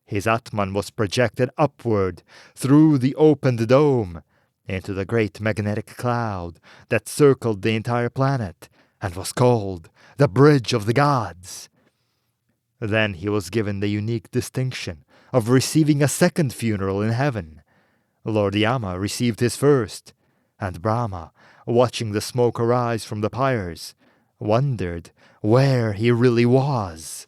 His Atman was projected upward through the opened dome into the great magnetic cloud that circled the entire planet and was called the Bridge of the Gods. Then he was given the unique distinction of receiving a second funeral in heaven. Lord Yama received his first, and Brahma, watching the smoke arise from the pyres, wondered where he really was.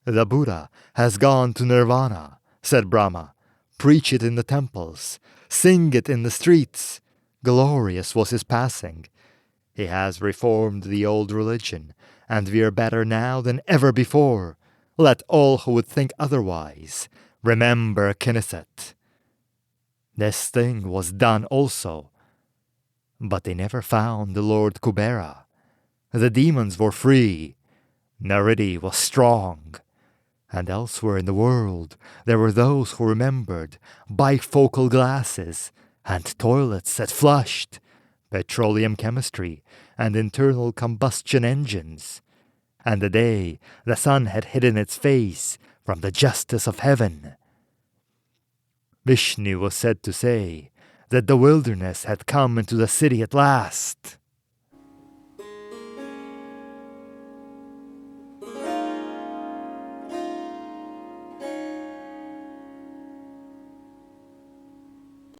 The Buddha has gone to Nirvana, said Brahma. Preach it in the temples, sing it in the streets. Glorious was his passing. He has reformed the old religion, and we are better now than ever before. Let all who would think otherwise remember Knesset. This thing was done also, but they never found the Lord Kubera. The demons were free. Nariti was strong. And elsewhere in the world there were those who remembered bifocal glasses and toilets that flushed, petroleum chemistry and internal combustion engines, and the day the sun had hidden its face from the justice of heaven. Vishnu was said to say that the wilderness had come into the city at last.